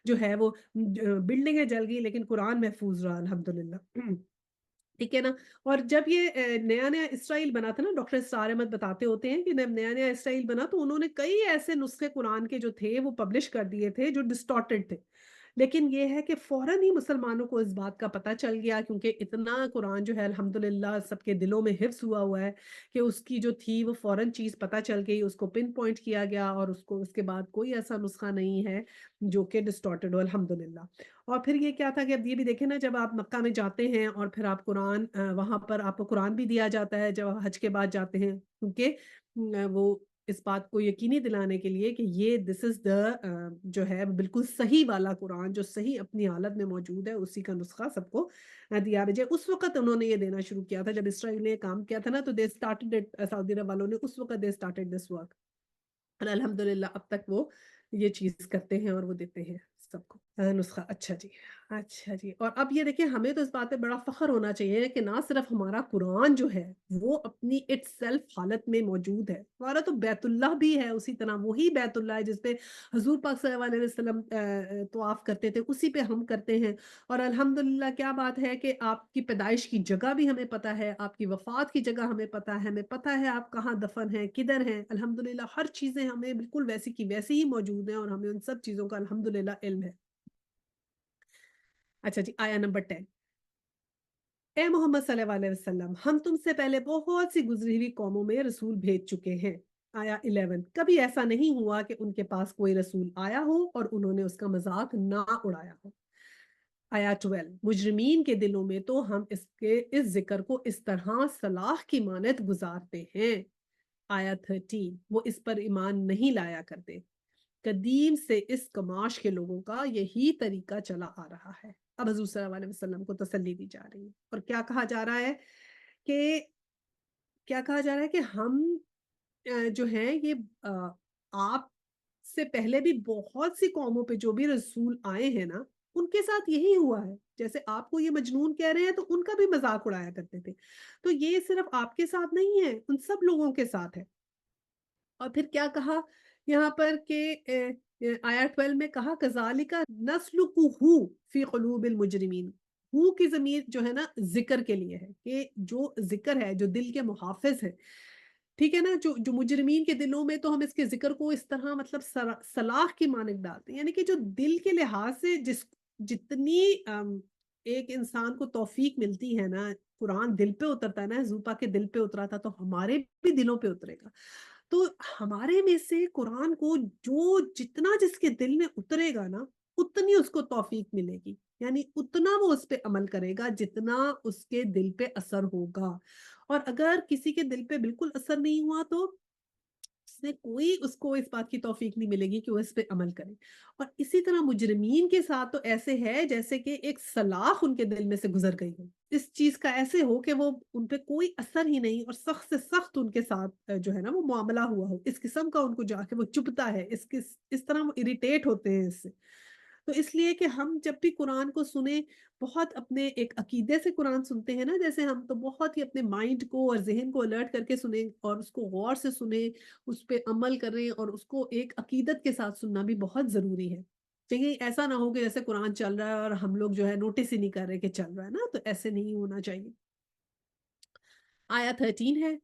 جو ہے وہ بلڈنگیں جل گئی لیکن قرآن محفوظ رہا الحمدللہ، ٹھیک ہے نا۔ اور جب یہ نیا نیا اسرائیل بنا تھا نا، ڈاکٹر اسرار احمد بتاتے ہوتے ہیں کہ جب نیا نیا اسرائیل بنا تو انہوں نے کئی ایسے نسخے قرآن کے جو تھے وہ پبلش کر دیے تھے جو ڈسٹارٹڈ تھے، لیکن یہ ہے کہ فوراً ہی مسلمانوں کو اس بات کا پتہ چل گیا، کیونکہ اتنا قرآن جو ہے الحمدللہ سب کے دلوں میں حفظ ہوا ہے کہ اس کی جو تھی وہ فوراً چیز پتہ چل گئی، اس کو پن پوائنٹ کیا گیا، اور اس کو اس کے بعد کوئی ایسا نسخہ نہیں ہے جو کہ ڈسٹارٹڈ ہو الحمدللہ۔ اور پھر یہ کیا تھا کہ اب یہ بھی دیکھیں نا، جب آپ مکہ میں جاتے ہیں اور پھر آپ قرآن وہاں پر آپ کو قرآن بھی دیا جاتا ہے جب آپ حج کے بعد جاتے ہیں، کیونکہ وہ اس بات کو یقینی دلانے کے لیے کہ یہ دس از دا جو ہے بالکل صحیح والا قرآن جو صحیح اپنی حالت میں موجود ہے، اسی کا نسخہ سب کو دیا بھیجے۔ اس وقت انہوں نے یہ دینا شروع کیا تھا جب اسرائیل نے کام کیا تھا نا، تو دے اسٹارٹڈ اٹ، سعودی عرب والوں نے اس وقت دے اسٹارٹڈ دس ورک، اور الحمدللہ اب تک وہ یہ چیز کرتے ہیں اور وہ دیتے ہیں سب کو نسخہ۔ اچھا جی، اچھا جی، اور اب یہ دیکھیں ہمیں تو اس بات پہ بڑا فخر ہونا چاہیے کہ نہ صرف ہمارا قرآن جو ہے وہ اپنی اٹ سیلف حالت میں موجود ہے، ہمارا تو بیت اللہ بھی ہے اسی طرح، وہی بیت اللہ ہے جس پہ حضور پاک صلی اللہ علیہ وسلم طواف کرتے تھے، اسی پہ ہم کرتے ہیں۔ اور الحمدللہ کیا بات ہے کہ آپ کی پیدائش کی جگہ بھی ہمیں پتہ ہے، آپ کی وفات کی جگہ ہمیں پتہ ہے، ہمیں پتہ ہے آپ کہاں دفن ہیں، کدھر ہیں، الحمدللہ ہر چیزیں ہمیں بالکل ویسی کی ویسی ہی موجود ہیں، اور ہمیں ان سب چیزوں کا الحمدللہ علم ہے۔ اچھا جی، آیا نمبر 10، اے محمد صلی اللہ علیہ وسلم، ہم تم سے پہلے بہت سی گزری ہوئی قوموں میں رسول بھیج چکے ہیں، آیا 11 کبھی ایسا نہیں ہوا کہ ان کے پاس کوئی رسول آیا ہو اور انہوں نے اس کا مذاق نہ اڑایا ہو۔ آیا 12 مجرمین کے دلوں میں تو ہم اس ذکر کو اس طرح صلاح کی مانند گزارتے ہیں۔ آیا 13 وہ اس پر ایمان نہیں لایا کرتے، قدیم سے اس کماش کے لوگوں کا یہی طریقہ چلا آ رہا ہے۔ اب حضور صلی اللہ علیہ وسلم کو تسلی دی جا رہی ہے اور کیا کہا جا رہا ہے کہ ہم جو ہیں یہ آپ سے پہلے بھی بہت سی قوموں پہ جو بھی رسول آئے ہیں نا، ان کے ساتھ یہی ہوا ہے۔ جیسے آپ کو یہ مجنون کہہ رہے ہیں تو ان کا بھی مذاق اڑایا کرتے تھے، تو یہ صرف آپ کے ساتھ نہیں ہے، ان سب لوگوں کے ساتھ ہے۔ اور پھر کیا کہا یہاں پر کہ آیا 12 میں کہا کذالک نسلکہ فی قلوب المجرمین۔ ہو کی ضمیر جو ہے نا ذکر کے لیے ہے، کہ جو ذکر ہے جو دل کے محافظ ہے، ٹھیک ہے نا، جو مجرمین کے دلوں میں، تو ہم اس کے ذکر کو اس طرح مطلب صلاح کی مانند ڈالتے ہیں، یعنی کہ جو دل کے لحاظ سے جتنی ایک انسان کو توفیق ملتی ہے نا، قرآن دل پہ اترتا ہے نا، حضور پاک کے دل پہ اترا تھا تو ہمارے بھی دلوں پہ اترے گا۔ تو ہمارے میں سے قرآن کو جو جتنا جس کے دل میں اترے گا نا، اتنی اس کو توفیق ملے گی، یعنی اتنا وہ اس پہ عمل کرے گا جتنا اس کے دل پہ اثر ہوگا۔ اور اگر کسی کے دل پہ بالکل اثر نہیں ہوا تو اس کو اس بات کی توفیق نہیں ملے گی کہ وہ اس پہ عمل کرے۔ اور اسی طرح مجرمین کے ساتھ تو ایسے ہے جیسے کہ ایک سلاخ ان کے دل میں سے گزر گئی ہو، اس چیز کا ایسے ہو کہ وہ ان پہ کوئی اثر ہی نہیں، اور سخت سے سخت ان کے ساتھ جو ہے نا وہ معاملہ ہوا ہو، اس قسم کا ان کو جا کے وہ چبھتا ہے، اس طرح وہ اریٹیٹ ہوتے ہیں اس سے۔ تو اس لیے کہ ہم جب بھی قرآن کو سنیں، بہت اپنے ایک عقیدے سے قرآن سنتے ہیں نا، جیسے ہم تو بہت ہی اپنے مائنڈ کو اور ذہن کو الرٹ کر کے سنیں اور اس کو غور سے سنیں، اس پہ عمل کریں، اور اس کو ایک عقیدت کے ساتھ سننا بھی بہت ضروری ہے۔ کہیں ایسا نہ ہو کہ جیسے قرآن چل رہا ہے اور ہم لوگ جو ہے نوٹس ہی نہیں کر رہے کہ چل رہا ہے نا، تو ایسے نہیں ہونا چاہیے۔ آیا 13 ہے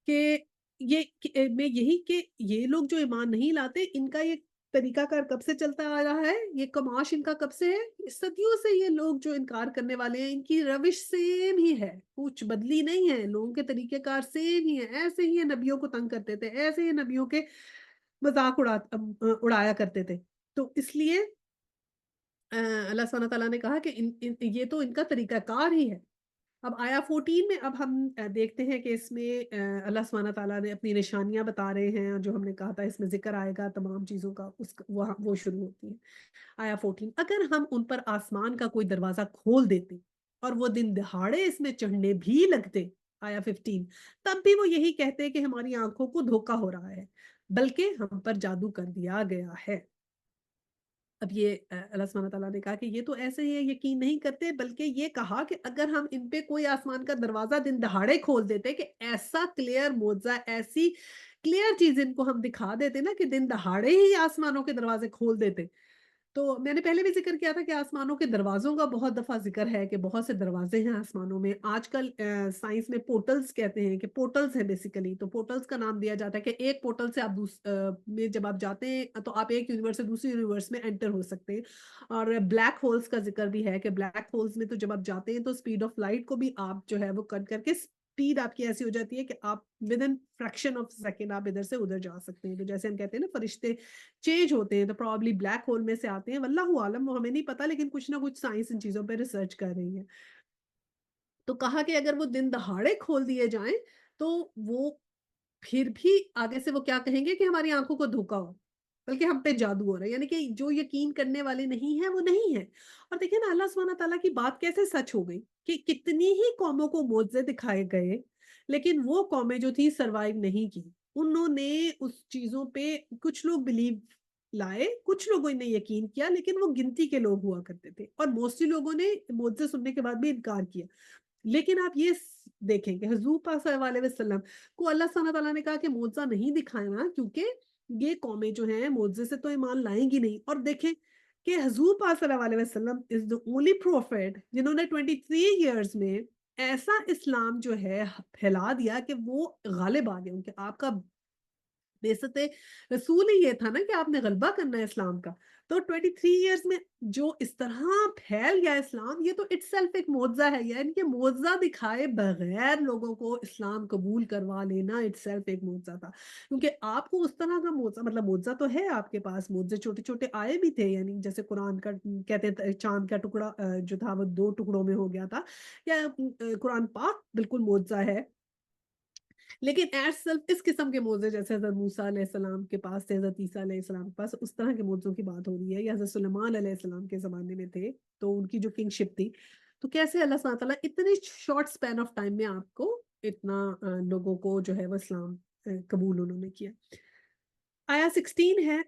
کہ میں یہی کہ یہ لوگ جو ایمان نہیں لاتے، ان کا یہ طریقہ کار کب سے چلتا آ رہا ہے، یہ کماش ان کا کب سے ہے، صدیوں سے یہ لوگ جو انکار کرنے والے ہیں، ان کی روش سیم ہی ہے، کچھ بدلی نہیں ہے، لوگوں کے طریقہ کار سیم ہی ہے، ایسے ہی یہ نبیوں کو تنگ کرتے تھے، ایسے ہی نبیوں کے مذاق اڑایا کرتے تھے۔ تو اس لیے اللہ سبحانہ تعالیٰ نے کہا کہ یہ تو ان کا طریقہ کار ہی ہے۔ اب آیا 14 میں اب ہم دیکھتے ہیں کہ اس میں اللہ سبحانہ تعالیٰ نے اپنی نشانیاں بتا رہے ہیں، اور جو ہم نے کہا تھا اس میں ذکر آئے گا تمام چیزوں کا، وہ شروع ہوتی ہے۔ آیا 14 اگر ہم ان پر آسمان کا کوئی دروازہ کھول دیتے اور وہ دن دہاڑے اس میں چڑھنے بھی لگتے، آیا 15 تب بھی وہ یہی کہتے کہ ہماری آنکھوں کو دھوکا ہو رہا ہے، بلکہ ہم پر جادو کر دیا گیا ہے۔ اب یہ اللہ سبحانہ تعالیٰ نے کہا کہ یہ تو ایسے ہی یقین نہیں کرتے، بلکہ یہ کہا کہ اگر ہم ان پہ کوئی آسمان کا دروازہ دن دہاڑے کھول دیتے، کہ ایسا کلیئر معجزہ، ایسی کلیئر چیز ان کو ہم دکھا دیتے نا، کہ دن دہاڑے ہی آسمانوں کے دروازے کھول دیتے۔ تو میں نے پہلے بھی ذکر کیا تھا کہ آسمانوں کے دروازوں کا بہت دفعہ ذکر ہے، کہ بہت سے دروازے ہیں آسمانوں میں۔ آج کل سائنس میں پورٹلز کہتے ہیں، کہ پورٹلز ہیں بیسیکلی، تو پورٹلز کا نام دیا جاتا ہے کہ ایک پورٹل سے آپ میں جب آپ جاتے ہیں تو آپ ایک یونیورس سے دوسری یونیورس میں انٹر ہو سکتے ہیں۔ اور بلیک ہولز کا ذکر بھی ہے، کہ بلیک ہولز میں تو جب آپ جاتے ہیں تو اسپیڈ آف لائٹ کو بھی آپ جو ہے وہ کٹ کر کے اسپیڈ آپ کی ایسی ہو جاتی ہے کہ آپ with in fraction of second آپ ادھر سے ادھر جا سکتے ہیں۔ تو جیسے ہم کہتے ہیں نا فرشتے چینج ہوتے ہیں، تو پرابلی بلیک ہول میں سے آتے ہیں، واللہ عالم، وہ ہمیں نہیں پتا، لیکن کچھ نہ کچھ سائنس ان چیزوں پہ ریسرچ کر رہی ہے۔ تو کہا کہ اگر وہ دن دہاڑے کھول دیے جائیں تو وہ پھر بھی آگے سے وہ کیا کہیں گے کہ ہماری آنکھوں کو دھوکا ہو، بلکہ ہم پہ جادو ہو رہا ہے، یعنی کہ جو یقین کرنے والے نہیں ہیں وہ نہیں ہے۔ اور دیکھیں نا اللہ سبحانہ تعالیٰ کی بات کیسے سچ ہو گئی، کہ کتنی ہی قوموں کو معجزے دکھائے گئے، لیکن وہ قومیں جو تھی سروائیو نہیں کی، انہوں نے اس چیزوں پہ کچھ لوگ بلیو لائے، کچھ لوگوں نے یقین کیا، لیکن وہ گنتی کے لوگ ہوا کرتے تھے، اور موسٹلی لوگوں نے معجزے سننے کے بعد بھی انکار کیا۔ لیکن آپ یہ دیکھیں کہ حضور پاک صلی اللہ علیہ وسلم کو اللہ سبحانہ تعالیٰ نے کہا کہ معجزہ نہیں دکھانا، کیونکہ یہ قومیں جو ہیں معجزے سے تو ایمان لائیں گی نہیں۔ اور دیکھیں کہ حضور پاک صلی اللہ علیہ وسلم is the only prophet جنہوں نے 23 years میں ایسا اسلام جو ہے پھیلا دیا کہ وہ غالب آ گئے، کہ آپ کا بعثت رسول ہی یہ تھا نا کہ آپ نے غلبہ کرنا ہے اسلام کا. تو 23 ایئرز میں جو اس طرح پھیل گیا اسلام, یہ تو اٹ سیلف ایک معجزہ ہے. یعنی کہ معجزہ دکھائے بغیر لوگوں کو اسلام قبول کروا لینا اٹ سیلف ایک معجزہ تھا. کیونکہ آپ کو اس طرح کا معجزہ, مطلب معجزہ تو ہے آپ کے پاس, معجزے چھوٹے چھوٹے آئے بھی تھے. یعنی جیسے قرآن کا کہتے ہیں چاند کا ٹکڑا جو تھا وہ 2 ٹکڑوں میں ہو گیا تھا, یا قرآن پاک بالکل معجزہ ہے. لیکن ایٹ سیلف اس قسم کے موضوع جیسے حضرت موسیٰ علیہ السلام کے پاس تھے, حضرت عیسیٰ علیہ السلام کے پاس, اس طرح کے موضوع کی بات ہو رہی ہے. یا حضرت سلیمان علیہ السلام کے زمانے میں تھے تو ان کی جو کنگ شپ تھی, تو کیسے اللہ سبحانہ تعالیٰ اتنے شارٹ سپین آف ٹائم میں آپ کو اتنا لوگوں کو جو ہے وہ اسلام قبول انہوں نے کیا. آیا 16 ہے,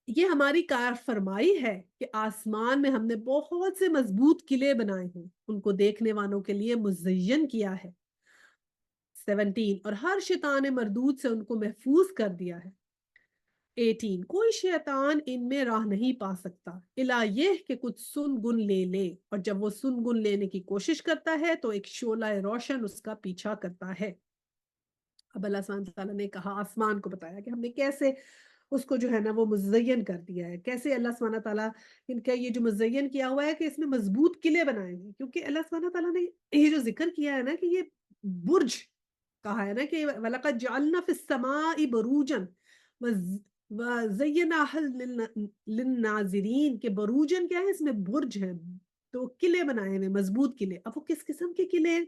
یہ ہماری کار فرمائی ہے کہ آسمان میں ہم نے بہت سے مضبوط قلعے بنائے ہیں, ان کو دیکھنے والوں کے لیے مزین کیا ہے. 17 اور ہر شیطان مردود سے ان کو محفوظ کر دیا ہے. 18 کوئی شیطان ان میں راہ نہیں پا سکتا الا یہ کہ کچھ سن گن لے لے, اور جب وہ سن گن لینے کی کوشش کرتا ہے تو ایک شعلہ روشن اس کا پیچھا کرتا ہے. اب اللہ سبحانہ تعالیٰ نے کہا, آسمان کو بتایا کہ ہم نے کیسے اس کو جو ہے نا وہ مزین کر دیا ہے. کیسے اللہ سبحانہ تعالیٰ ان کا یہ جو مزین کیا ہوا ہے کہ اس میں مضبوط قلعے بنائے ہیں. کیونکہ اللہ سبحانہ تعالیٰ نے یہ جو ذکر کیا ہے نا کہ یہ برج کہا ہے نا کہ وَلَقَدْ جَعَلْنَا فِي السَّمَاءِ بُرُوجًا وَزَيَّنَاهَا لِلنَّاظِرِينَ, کہ بروجن کیا ہے, اس میں برج ہے, تو قلعے بنائے ہوئے مضبوط قلعے. اب وہ کس قسم کے قلعے ہیں؟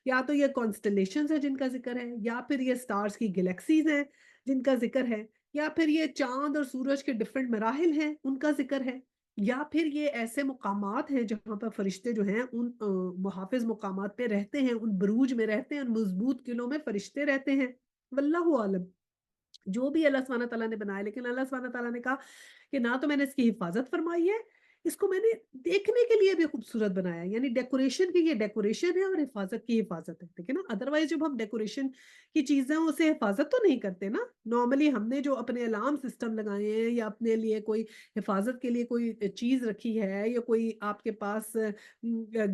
یا تو یہ کانسٹلیشنز ہیں جن کا ذکر ہے, یا پھر یہ سٹارز کی گلیکسیز ہیں جن کا ذکر ہے, یا پھر یہ چاند اور سورج کے ڈفرنٹ مراحل ہیں ان کا ذکر ہے, یا پھر یہ ایسے مقامات ہیں جہاں پر فرشتے جو ہیں ان محافظ مقامات پہ رہتے ہیں, ان بروج میں رہتے ہیں, ان مضبوط قلعوں میں فرشتے رہتے ہیں. واللہ عالم جو بھی اللہ سبحانہ تعالیٰ نے بنایا. لیکن اللہ سبحانہ تعالیٰ نے کہا کہ نہ تو میں نے اس کی حفاظت فرمائی ہے, اس کو میں نے دیکھنے کے لیے بھی خوبصورت بنایا. یعنی ڈیکوریشن کی یہ ڈیکوریشن ہے اور حفاظت کی حفاظت ہے. ٹھیک ہے نا, ادروائز جب ہم ڈیکوریشن کی چیزیں اسے حفاظت تو نہیں کرتے نا. نارملی ہم نے جو اپنے الارم سسٹم لگائے ہیں یا اپنے لیے کوئی حفاظت کے لیے کوئی چیز رکھی ہے, یا کوئی آپ کے پاس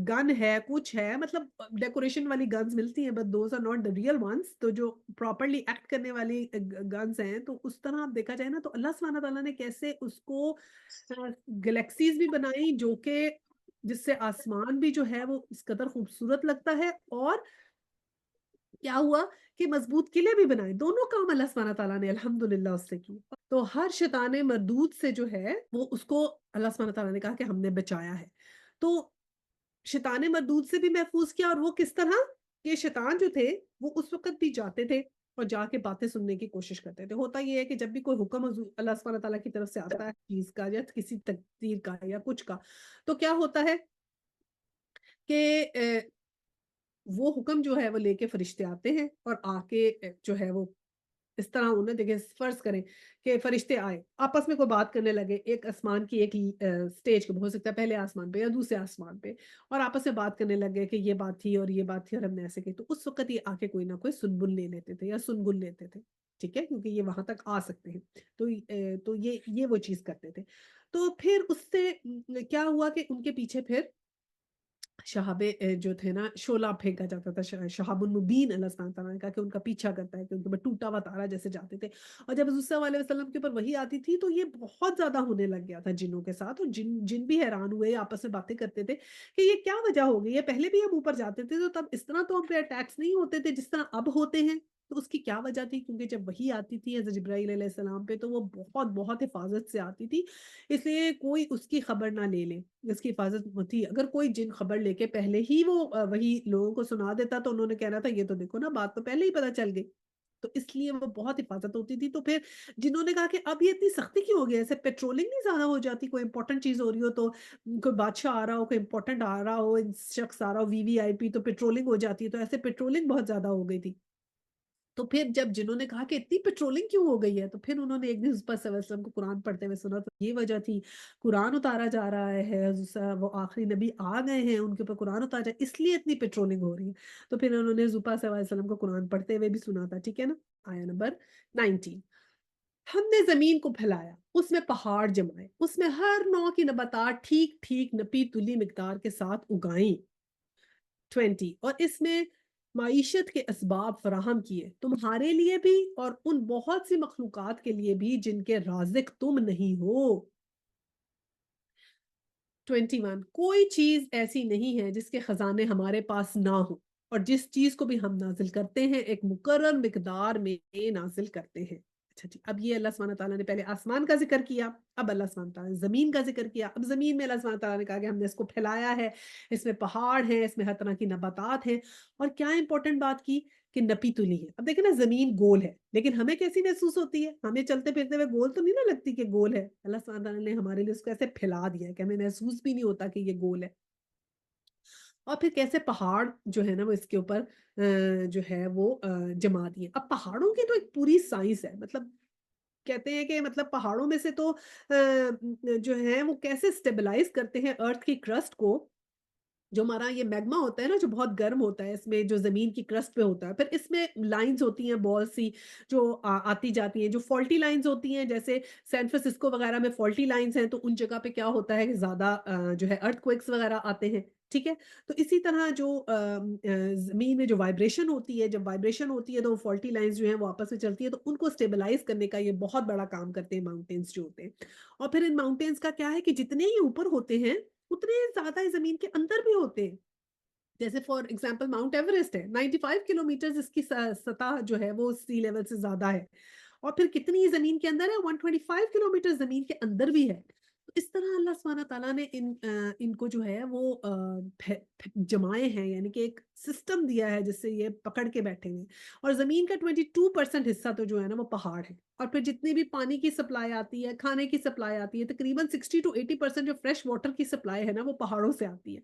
گن ہے, کچھ ہے, مطلب ڈیکوریشن والی گنز ملتی ہیں, but those are not the real ones. تو جو پراپرلی ایکٹ کرنے والی گنز ہیں, تو اس طرح آپ دیکھا جائے نا تو اللہ سبحانہ تعالیٰ نے کیسے اس کو گلیکسیز بھی بنائی جو کہ جس سے آسمان بھی جو ہے وہ اس قدر خوبصورت لگتا ہے, اور کیا ہوا کہ مضبوط قلعے بھی بنائے. دونوں کام اللہ سبحانہ تعالیٰ نے الحمدللہ اس سے کی. تو ہر شیطان مردود سے جو ہے وہ اس کو اللہ سبحانہ تعالیٰ نے کہا کہ ہم نے بچایا ہے. تو شیطان مردود سے بھی محفوظ کیا, اور وہ کس طرح کہ شیطان جو تھے وہ اس وقت بھی جاتے تھے اور جا کے باتیں سننے کی کوشش کرتے تھے. ہوتا یہ ہے کہ جب بھی کوئی حکم اللہ سبحانہ تعالیٰ کی طرف سے آتا ہے چیز کا یا کسی تقدیر کا یا کچھ کا, تو کیا ہوتا ہے کہ وہ حکم جو ہے وہ لے کے فرشتے آتے ہیں, اور آ کے جو ہے وہ اس طرح انہیں دیکھیں, فرض کریں کہ فرشتے آئے آپس میں کوئی بات کرنے لگے, ایک آسمان کی ایک سٹیج ہو سکتا ہے پہلے آسمان پہ یا دوسرے آسمان پہ, اور آپس میں بات کرنے لگے کہ یہ بات تھی اور یہ بات تھی اور ہم نے ایسے کی. تو اس وقت یہ آ کے کوئی نہ کوئی سنبل لے لیتے تھے یا سنگل لیتے تھے. ٹھیک ہے, کیونکہ یہ وہاں تک آ سکتے ہیں. تو یہ وہ چیز کرتے تھے. تو پھر اس سے کیا ہوا کہ ان کے پیچھے پھر شہاب جو تھے نا شعلہ پھینکا جاتا تھا, شہاب المبین. اللہ سبحانہ تعالیٰ نے کہا کہ ان کا پیچھا کرتا ہے, کہ ان کے اوپر ٹوٹا ہوا تارا جیسے جاتے تھے. اور جب حضور صلی اللہ علیہ وسلم کے اوپر وحی آتی تھی تو یہ بہت زیادہ ہونے لگ گیا تھا جنوں کے ساتھ, اور جن بھی حیران ہوئے, آپس میں باتیں کرتے تھے کہ یہ کیا وجہ ہو گئی ہے, پہلے بھی ہم اوپر جاتے تھے تو تب اس طرح تو ہم پہ اٹیکس نہیں ہوتے تھے جس طرح اب ہوتے ہیں. تو اس کی کیا وجہ تھی؟ کیونکہ جب وحی آتی تھی حضرت جبرائیل علیہ السلام پہ تو وہ بہت بہت حفاظت سے آتی تھی, اس لیے کوئی اس کی خبر نہ لے لے, اس کی حفاظت ہوتی. اگر کوئی جن خبر لے کے پہلے ہی وہ وہی لوگوں کو سنا دیتا تو انہوں نے کہنا تھا یہ تو دیکھو نا بات تو پہلے ہی پتہ چل گئی. تو اس لیے وہ بہت حفاظت ہوتی تھی. تو پھر جنہوں نے کہا کہ اب یہ اتنی سختی کیوں ہو گئی, ایسے پیٹرولنگ نہیں زیادہ ہو جاتی, کوئی امپورٹنٹ چیز ہو رہی ہو تو کوئی بادشاہ آ رہا ہو, کوئی امپورٹنٹ آ رہا ہو, شخص آ رہا ہو, VVIP, تو پیٹرولنگ ہو جاتی ہے. تو ایسے پیٹرولنگ بہت زیادہ ہو گئی تھی. تو پھر جب جنہوں نے کہا کہ اتنی پیٹرولنگ کیوں ہو گئی ہے, تو پھر انہوں نے ایک دن حضرت صلی اللہ علیہ وسلم کو قرآن پڑھتے ہوئے سنا, تو یہ وجہ تھی قرآن اتارا جا رہا ہے, وہ آخری نبی آ گئے ہیں, ان کے اوپر قرآن اتارا جائے, اس لیے اتنی پیٹرولنگ ہو رہی ہے. تو پھر انہوں نے حضور صلی اللہ علیہ وسلم کو قرآن پڑھتے ہوئے بھی سنا تھا. ٹھیک ہے نا. آیا نمبر 19, ہم نے زمین کو پھیلایا, اس میں پہاڑ جمائے, اس میں ہر نوع کی نباتات ٹھیک ٹھیک نپی تلی مقدار کے ساتھ اگائیں. 20, اور اس میں معیشت کے اسباب فراہم کیے تمہارے لیے بھی اور ان بہت سی مخلوقات کے لیے بھی جن کے رازق تم نہیں ہو۔ 21 کوئی چیز ایسی نہیں ہے جس کے خزانے ہمارے پاس نہ ہو، اور جس چیز کو بھی ہم نازل کرتے ہیں ایک مقرر مقدار میں نازل کرتے ہیں۔ اچھا جی، اب یہ اللہ سبحانہ تعالیٰ نے پہلے آسمان کا ذکر کیا، اب اللہ سبحانہ تعالیٰ نے زمین کا ذکر کیا۔ اب زمین میں اللہ سبحانہ تعالیٰ نے کہا کہ ہم نے اس کو پھیلایا ہے، اس میں پہاڑ ہیں، اس میں ہر طرح کی نباتات ہیں، اور کیا امپورٹنٹ بات کی کہ نپی تلی ہے۔ اب دیکھیں نا، زمین گول ہے لیکن ہمیں کیسی محسوس ہوتی ہے؟ ہمیں چلتے پھرتے ہوئے گول تو نہیں نا لگتی کہ گول ہے، اللہ سبحانہ تعالیٰ نے ہمارے لیے اس کو ایسے پھیلا دیا ہے کہ ہمیں محسوس بھی نہیں ہوتا کہ یہ گول ہے۔ اور پھر کیسے پہاڑ جو ہے نا وہ اس کے اوپر جو ہے وہ جما دیے۔ اب پہاڑوں کی تو ایک پوری سائنس ہے، مطلب کہتے ہیں کہ مطلب پہاڑوں میں سے تو جو ہے وہ کیسے اسٹیبلائز کرتے ہیں ارتھ کی کرسٹ کو، جو ہمارا یہ میگما ہوتا ہے نا جو بہت گرم ہوتا ہے، اس میں جو زمین کی کرسٹ پہ ہوتا ہے، پھر اس میں لائنز ہوتی ہیں بہت سی جو آتی جاتی ہیں، جو فالٹی لائنز ہوتی ہیں، جیسے سین فرانسسکو وغیرہ میں فالٹی لائنز ہیں تو ان جگہ پہ کیا ہوتا ہے کہ زیادہ جو ہے ارتھ کوئکس وغیرہ آتے ہیں، ٹھیک ہے؟ تو اسی طرح جو زمین میں جو وائبریشن ہوتی ہے، جب وائبریشن ہوتی ہے تو وہ فالٹی لائنز جو ہیں وہ آپس میں چلتی ہیں، تو ان کو اسٹیبلائز کرنے کا یہ بہت بڑا کام کرتے ہیں ماؤنٹینز جو ہوتے ہیں۔ اور پھر ان ماؤنٹینز کا کیا ہے کہ جتنے ہی اوپر ہوتے ہیں اتنے زیادہ ہی زمین کے اندر بھی ہوتے ہیں۔ جیسے فار ایگزامپل ماؤنٹ ایوریسٹ ہے، 95 کلومیٹر اس کی سطح جو ہے وہ سی لیول سے زیادہ ہے، اور پھر کتنی زمین کے اندر ہے؟ 125 کلومیٹر زمین کے اندر بھی ہے۔ تو اس طرح اللہ سبحانہ تعالیٰ نے ان کو جو ہے وہ جمائے ہیں، یعنی کہ ایک سسٹم دیا ہے جس سے یہ پکڑ کے بیٹھے ہیں۔ اور زمین کا 22% حصہ تو جو ہے نا وہ پہاڑ ہے، اور پھر جتنی بھی پانی کی سپلائی آتی ہے، کھانے کی سپلائی آتی ہے، تقریباً 60 to 80% جو فریش واٹر کی سپلائی ہے نا وہ پہاڑوں سے آتی ہے۔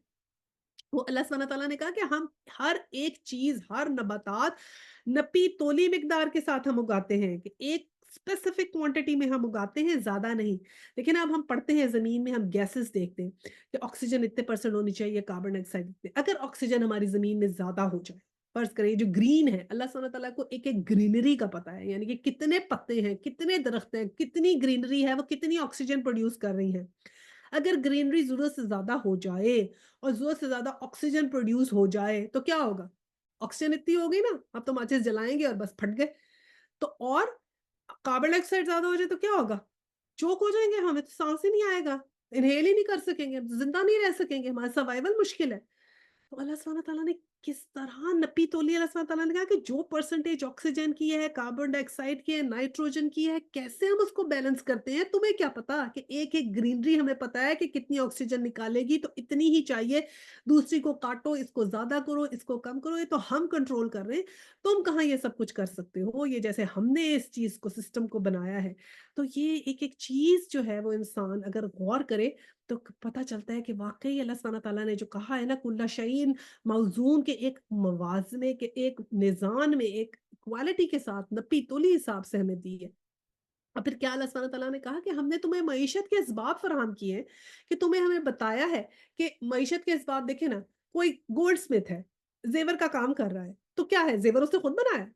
وہ اللہ سبحانہ تعالیٰ نے کہا کہ ہم ہر ایک چیز، ہر نباتات نپی تولی مقدار کے ساتھ ہم اگاتے ہیں، کہ ایک اسپیسیفک کوانٹٹی میں ہم اگاتے ہیں، زیادہ نہیں۔ لیکن اب ہم پڑھتے ہیں زمین میں، ہم گیسز دیکھتے ہیں کہ آکسیجن اتنے پرسنٹ ہونی چاہیے، کاربن ڈائی آکسائڈ اتنے۔ اگر آکسیجن ہماری زمین میں زیادہ ہو جائے، فرض کریں جو گرین ہے، اللہ سبحانہ تعالیٰ کو ایک ایک گرینری کا پتہ ہے، یعنی کہ کتنے پتے ہیں، کتنے درخت ہیں، کتنی گرینری ہے، وہ کتنی آکسیجن پروڈیوس کر رہی ہیں۔ اگر گرینری ضرورت سے زیادہ ہو جائے اور ضرورت سے زیادہ آکسیجن پروڈیوس ہو جائے تو کیا ہوگا؟ آکسیجن اتنی ہو گئی نا، اب تو ماچس جلائیں گے اور بس پھٹ گئے۔ تو اور کاربن ڈائی آکسائڈ زیادہ ہو جائے تو کیا ہوگا؟ چوک ہو جائیں گے، ہمیں تو سانس ہی نہیں آئے گا، انہیل ہی نہیں کر سکیں گے، زندہ نہیں رہ سکیں گے، ہمارا سروائیول مشکل ہے۔ تو اللہ سبحانہ تعالیٰ نے کس طرح نپی تولی، اللہ سبحانہ تعالیٰ نے کہا کہ جو پرسنٹیج آکسیجن کی ہے، کاربن ڈائی آکسائڈ کی ہے، نائٹروجن کی ہے، کیسے ہم اس کو بیلنس کرتے ہیں؟ تمہیں کیا پتا کہ ایک ایک گرینری ہمیں پتا ہے کہ کتنی آکسیجن نکالے گی، تو اتنی ہی چاہیے، دوسری کو کاٹو، اس کو زیادہ کرو، اس کو کم کرو، یہ تو ہم کنٹرول کر رہے ہیں، تم کہاں یہ سب کچھ کر سکتے ہو؟ یہ جیسے ہم نے اس چیز کو، سسٹم کو بنایا ہے۔ تو یہ ایک ایک چیز جو ہے وہ انسان اگر غور کرے تو پتہ چلتا ہے کہ واقعی اللہ سبحانہ تعالیٰ نے جو کہا ہے نا، کل شعین موزون کے ایک موازنے کے ایک میزان میں ایک کوالٹی کے ساتھ نپی تولی حساب سے ہمیں دی ہے۔ اور پھر کیا اللہ سبحانہ تعالیٰ نے کہا کہ ہم نے تمہیں معیشت کے اسباب فراہم کیے ہیں، کہ تمہیں ہمیں بتایا ہے کہ معیشت کے اسباب دیکھیں نا، کوئی گولڈ سمتھ ہے، زیور کا کام کر رہا ہے، تو کیا ہے؟ زیور اس نے خود بنایا ہے؟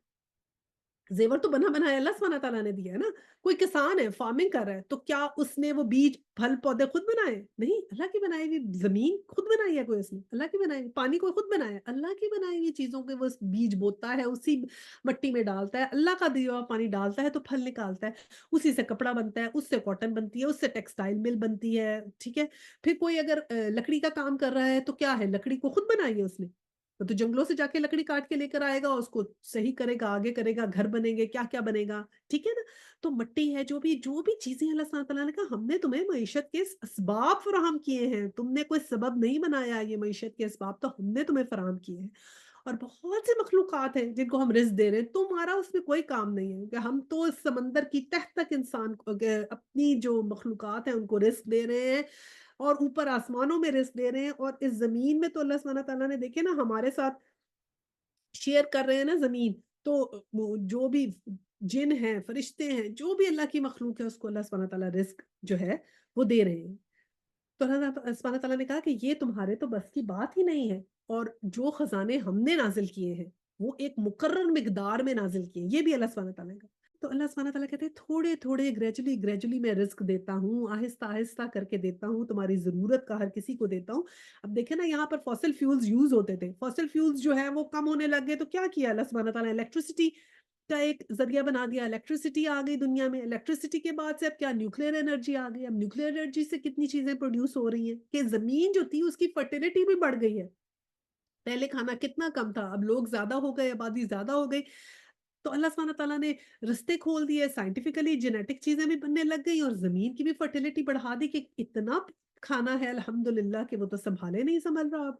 زیور تو بنا بنایا اللہ سبحانہ تعالیٰ نے دیا ہے نا۔ کوئی کسان ہے، فارمنگ کر رہا ہے، تو کیا اس نے وہ بیج پھل پودے خود بنائے؟ نہیں، اللہ کی بنائی ہوئی زمین خود بنائی ہے کوئی، اس نے اللہ کی بنائی ہوئی پانی کوئی خود بنایا ہے؟ اللہ کی بنائی ہوئی چیزوں کے وہ بیج بوتا ہے، اسی مٹی میں ڈالتا ہے، اللہ کا دیا ہوا پانی ڈالتا ہے تو پھل نکالتا ہے، اسی سے کپڑا بنتا ہے، اس سے کاٹن بنتی ہے، اس سے ٹیکسٹائل مل بنتی ہے، ٹھیک ہے؟ پھر کوئی اگر لکڑی کا کام کر رہا ہے تو کیا ہے؟ لکڑی کو خود بنائی ہے اس نے؟ وہ تو جنگلوں سے جا کے لکڑی کاٹ کے لے کر آئے گا، اس کو صحیح کرے گا، آگے کرے گا، گھر بنیں گے، کیا کیا بنے گا، ٹھیک ہے نا؟ تو مٹی ہے، جو بھی چیزیں اللہ سبحانہ تعالیٰ نے کہا ہم نے تمہیں معیشت کے اسباب فراہم کیے ہیں، تم نے کوئی سبب نہیں بنایا، یہ معیشت کے اسباب تو ہم نے تمہیں فراہم کیے ہیں۔ اور بہت سے مخلوقات ہیں جن کو ہم رزق دے رہے ہیں، تمہارا اس میں کوئی کام نہیں ہے، کہ ہم تو اس سمندر کی تہ تک انسان کو اپنی جو مخلوقات ہیں ان کو رزق دے رہے ہیں، اور اوپر آسمانوں میں رزق دے رہے ہیں، اور اس زمین میں تو اللہ سبحانہ تعالیٰ نے دیکھے نا ہمارے ساتھ شیئر کر رہے ہیں نا زمین، تو جو بھی جن ہیں، فرشتے ہیں، جو بھی اللہ کی مخلوق ہے، اس کو اللہ سبحانہ تعالیٰ رزق جو ہے وہ دے رہے ہیں۔ تو اللہ سبحانہ تعالیٰ نے کہا کہ یہ تمہارے تو بس کی بات ہی نہیں ہے، اور جو خزانے ہم نے نازل کیے ہیں وہ ایک مقرر مقدار میں نازل کیے ہیں، یہ بھی اللہ سبحانہ تعالیٰ نے کہا۔ تو اللہ سبحانہ تعالیٰ کہتے ہیں تھوڑے تھوڑے گریجولی میں رزق دیتا ہوں، آہستہ آہستہ کر کے دیتا ہوں، تمہاری ضرورت کا ہر کسی کو دیتا ہوں۔ اب دیکھیں نا یہاں پر فاسل فیولز یوز ہوتے تھے، فاسل فیولز جو ہے وہ کم ہونے لگ گئے تو کیا کیا اللہ سبحانہ تعالیٰ نے؟ الیکٹریسٹی کا ایک ذریعہ بنا دیا، الیکٹریسٹی آ گئی دنیا میں، الیکٹریسٹی کے بعد سے اب کیا نیوکلیئر انرجی آ گئی، اب نیوکلیئر انرجی سے کتنی چیزیں پروڈیوس ہو رہی ہیں کہ زمین جو تھی اس کی فرٹیلٹی بھی بڑھ گئی ہے۔ پہلے کھانا کتنا کم تھا، اب لوگ زیادہ ہو گئے، آبادی زیادہ ہو گئی، تو اللہ سبحانہ تعالیٰ نے رستے کھول دیے، سائنٹیفکلی جینیٹک چیزیں بھی بننے لگ گئی اور زمین کی بھی فرٹیلٹی بڑھا دی کہ اتنا کھانا ہے الحمدللہ کہ وہ تو سنبھالے نہیں سنبھل رہا اب۔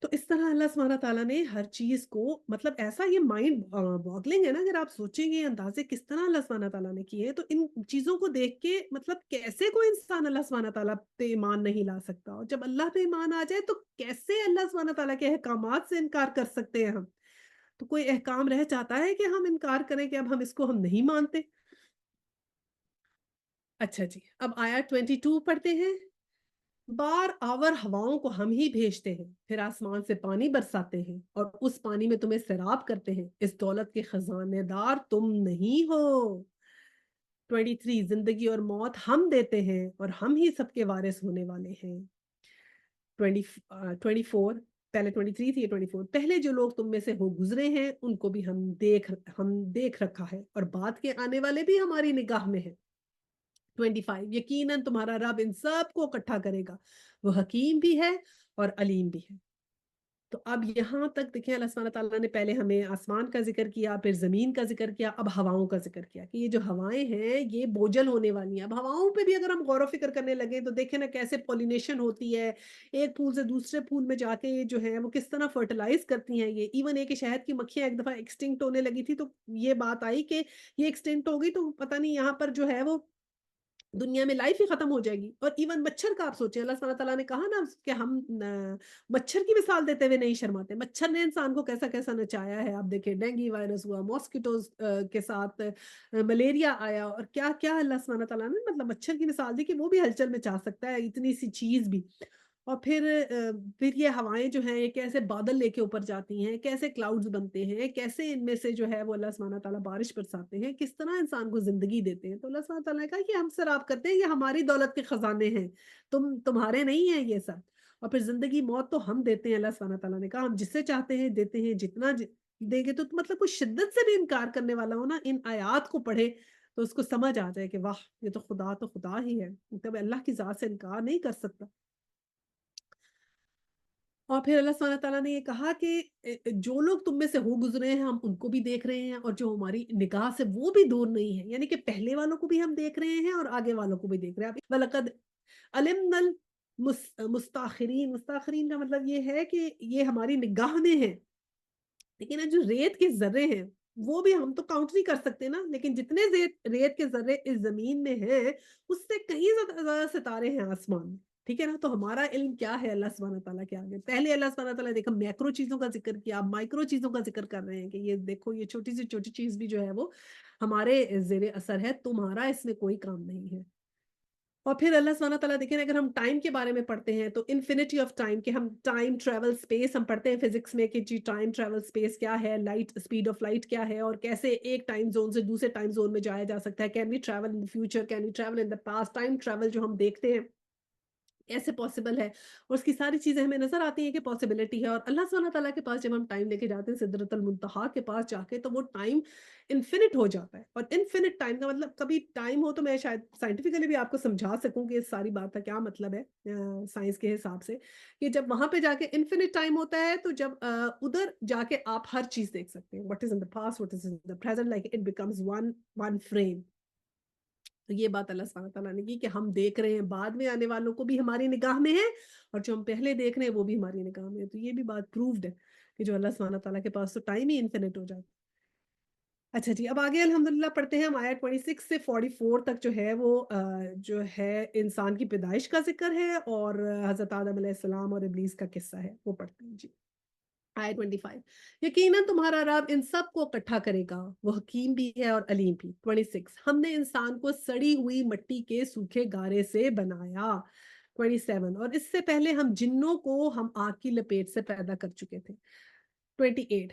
تو اس طرح اللہ سبحانہ تعالیٰ نے ہر چیز کو مطلب ایسا یہ مائنڈ باگلنگ ہے نا، اگر آپ سوچیں گے اندازے کس طرح اللہ سبحانہ تعالیٰ نے کیے تو ان چیزوں کو دیکھ کے مطلب کیسے کوئی انسان اللہ سبحانہ تعالیٰ پہ ایمان نہیں لا سکتا، اور جب اللہ پہ ایمان آ جائے تو کیسے اللہ سبحانہ تعالیٰ کے احکامات سے انکار کر سکتے ہیں ہم؟ تو کوئی احکام رہ جاتا ہے کہ ہم انکار کریں کہ اب ہم اس کو ہم نہیں مانتے؟ اچھا جی، اب آیت 22 پڑھتے ہیں۔ بار آور ہواؤں کو ہم ہی بھیجتے ہیں، پھر آسمان سے پانی برساتے ہیں اور اس پانی میں تمہیں سیراب کرتے ہیں، اس دولت کے خزانے دار تم نہیں ہو۔ 23 زندگی اور موت ہم دیتے ہیں اور ہم ہی سب کے وارث ہونے والے ہیں۔ 24 پہلے 23 تھی، یہ 24 پہلے جو لوگ تم میں سے ہو گزرے ہیں ان کو بھی ہم دیکھ رکھا ہے اور بعد کے آنے والے بھی ہماری نگاہ میں ہیں۔ 25 یقیناً تمہارا رب ان سب کو اکٹھا کرے گا، وہ حکیم بھی ہے اور علیم بھی ہے۔ تو اب یہاں تک دیکھیں اللہ سبحانہ تعالیٰ نے پہلے ہمیں آسمان کا ذکر کیا، پھر زمین کا ذکر کیا، اب ہواؤں کا ذکر کیا کہ یہ جو ہوائیں ہیں یہ بوجھل ہونے والی ہیں۔ اب ہواؤں پہ بھی اگر ہم غور و فکر کرنے لگیں تو دیکھیں نا کیسے پولینیشن ہوتی ہے، ایک پھول سے دوسرے پھول میں جا کے یہ جو ہے وہ کس طرح فرٹیلائز کرتی ہیں۔ یہ ایون ایک شہد کی مکھیاں ایک دفعہ ایکسٹنکٹ ہونے لگی تھی تو یہ بات آئی کہ یہ ایکسٹنکٹ ہو گئی تو پتہ نہیں یہاں پر جو ہے وہ دنیا میں لائف ہی ختم ہو جائے گی۔ اور ایون مچھر کا آپ سوچیں، اللہ سبحانہ تعالیٰ نے کہا نا کہ ہم مچھر کی مثال دیتے ہوئے نہیں شرماتے، مچھر نے انسان کو کیسا کیسا نچایا ہے۔ آپ دیکھیں ڈینگی وائرس ہوا، ماسکیٹوز کے ساتھ ملیریا آیا، اور کیا کیا اللہ سبحانہ تعالیٰ نے مطلب مچھر کی مثال دی کہ وہ بھی ہلچل میں چاہ سکتا ہے اتنی سی چیز بھی۔ اور پھر یہ ہوائیں جو ہیں یہ کیسے بادل لے کے اوپر جاتی ہیں، کیسے کلاؤڈز بنتے ہیں، کیسے ان میں سے جو ہے وہ اللہ سبحانہ تعالیٰ بارش برساتے ہیں، کس طرح انسان کو زندگی دیتے ہیں۔ تو اللہ سبحانہ تعالیٰ نے کہا کہ ہم سیراب کرتے ہیں، یہ ہماری دولت کے خزانے ہیں، تمہارے نہیں ہیں یہ سب۔ اور پھر زندگی موت تو ہم دیتے ہیں، اللہ سبحانہ تعالیٰ نے کہا ہم جسے چاہتے ہیں دیتے ہیں، جتنا دیں گے۔ تو مطلب کوئی شدت سے بھی انکار کرنے والا ہو نا ان آیات کو پڑھے تو اس کو سمجھ آ جائے کہ واہ یہ تو خدا ہی ہے، مطلب اللہ کی ذات سے انکار نہیں کر سکتا۔ اور پھر اللہ سبحانہ تعالیٰ نے یہ کہا کہ جو لوگ تم میں سے ہو گزرے ہیں ہم ان کو بھی دیکھ رہے ہیں، اور جو ہماری نگاہ سے وہ بھی دور نہیں ہے، یعنی کہ پہلے والوں کو بھی ہم دیکھ رہے ہیں اور آگے والوں کو بھی دیکھ رہے ہیں۔ وَلَقَدْ عَلِمْنَا مستاخرین کا مطلب یہ ہے کہ یہ ہماری نگاہ میں ہے، لیکن جو ریت کے ذرے ہیں وہ بھی ہم تو کاؤنٹ نہیں کر سکتے نا، لیکن جتنے ریت کے ذرے اس زمین میں ہیں اس سے کہیں زیادہ ستارے ہیں آسمان میں، ٹھیک ہے نا۔ تو ہمارا علم کیا ہے اللہ سبحانہ تعالیٰ کے آگے؟ پہلے اللہ سبحانہ تعالیٰ دیکھا میکرو چیزوں کا ذکر کیا، اب مائکرو چیزوں کا ذکر کر رہے ہیں کہ یہ دیکھو یہ چھوٹی سی چھوٹی چیز بھی جو ہے وہ ہمارے زیر اثر ہے، تمہارا اس میں کوئی کام نہیں ہے۔ اور پھر اللہ سبحانہ تعالیٰ دیکھیں اگر ہم ٹائم کے بارے میں پڑھتے ہیں تو انفینٹی آف ٹائم، کہ ہم ٹائم ٹریول اسپیس ہم پڑھتے ہیں فزکس میں کہ جی ٹائم ٹریول اسپیس کیا ہے، لائٹ اسپیڈ آف لائٹ کیا ہے، اور کیسے ایک ٹائم زون سے دوسرے ٹائم زون میں جایا جا سکتا ہے، can we travel in future, can we travel in the past, time travel جو ہم دیکھتے ہیں کیسے پاسبل ہے، اور اس کی ساری چیزیں ہمیں نظر آتی ہیں کہ پاسبلٹی ہے۔ اور اللہ سبحانہ تعالیٰ کے پاس جب ہم ٹائم لے کے جاتے ہیں سدرۃ المنتہا کے پاس جا کے تو وہ ٹائم انفینٹ ہو جاتا ہے۔ اور انفینٹ ٹائم کا مطلب کبھی ٹائم ہو تو میں شاید سائنٹیفکلی بھی آپ کو سمجھا سکوں کہ اس ساری بات کا کیا مطلب ہے سائنس کے حساب سے، کہ جب وہاں پہ جا کے انفینٹ ٹائم ہوتا ہے تو جب ادھر جا کے آپ ہر چیز دیکھ سکتے ہیں، what is in the past, what is in the present, like it becomes one frame. تو یہ بات اللہ سبحانہ تعالیٰ نے کی کہ ہم دیکھ رہے ہیں بعد میں آنے والوں کو بھی ہماری نگاہ میں ہے، اور جو ہم پہلے دیکھ رہے ہیں وہ بھی ہماری نگاہ میں ہے۔ تو یہ بھی بات پروفڈ ہے کہ جو اللہ سبحانہ تعالیٰ کے پاس تو ٹائم ہی انفینٹ ہو جاتا ہے۔ اچھا جی، اب آگے الحمدللہ پڑھتے ہیں ہم آیت 26 سے 44 تک جو ہے وہ جو ہے انسان کی پیدائش کا ذکر ہے، اور حضرت آدم علیہ السلام اور ابلیس کا قصہ ہے، وہ پڑھتے ہیں جی۔ آیت 25 یقیناً تمہارا رب ان سب کو اکٹھا کرے گا، وہ حکیم بھی ہے اور علیم بھی۔ 26 ہم نے انسان کو سڑی ہوئی مٹی کے سوکھے گارے سے بنایا۔ 27 اور اس سے پہلے ہم جنوں کو ہم آگ کی لپیٹ سے پیدا کر چکے تھے۔ 28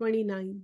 29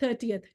30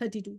32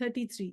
33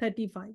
35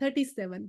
37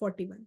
41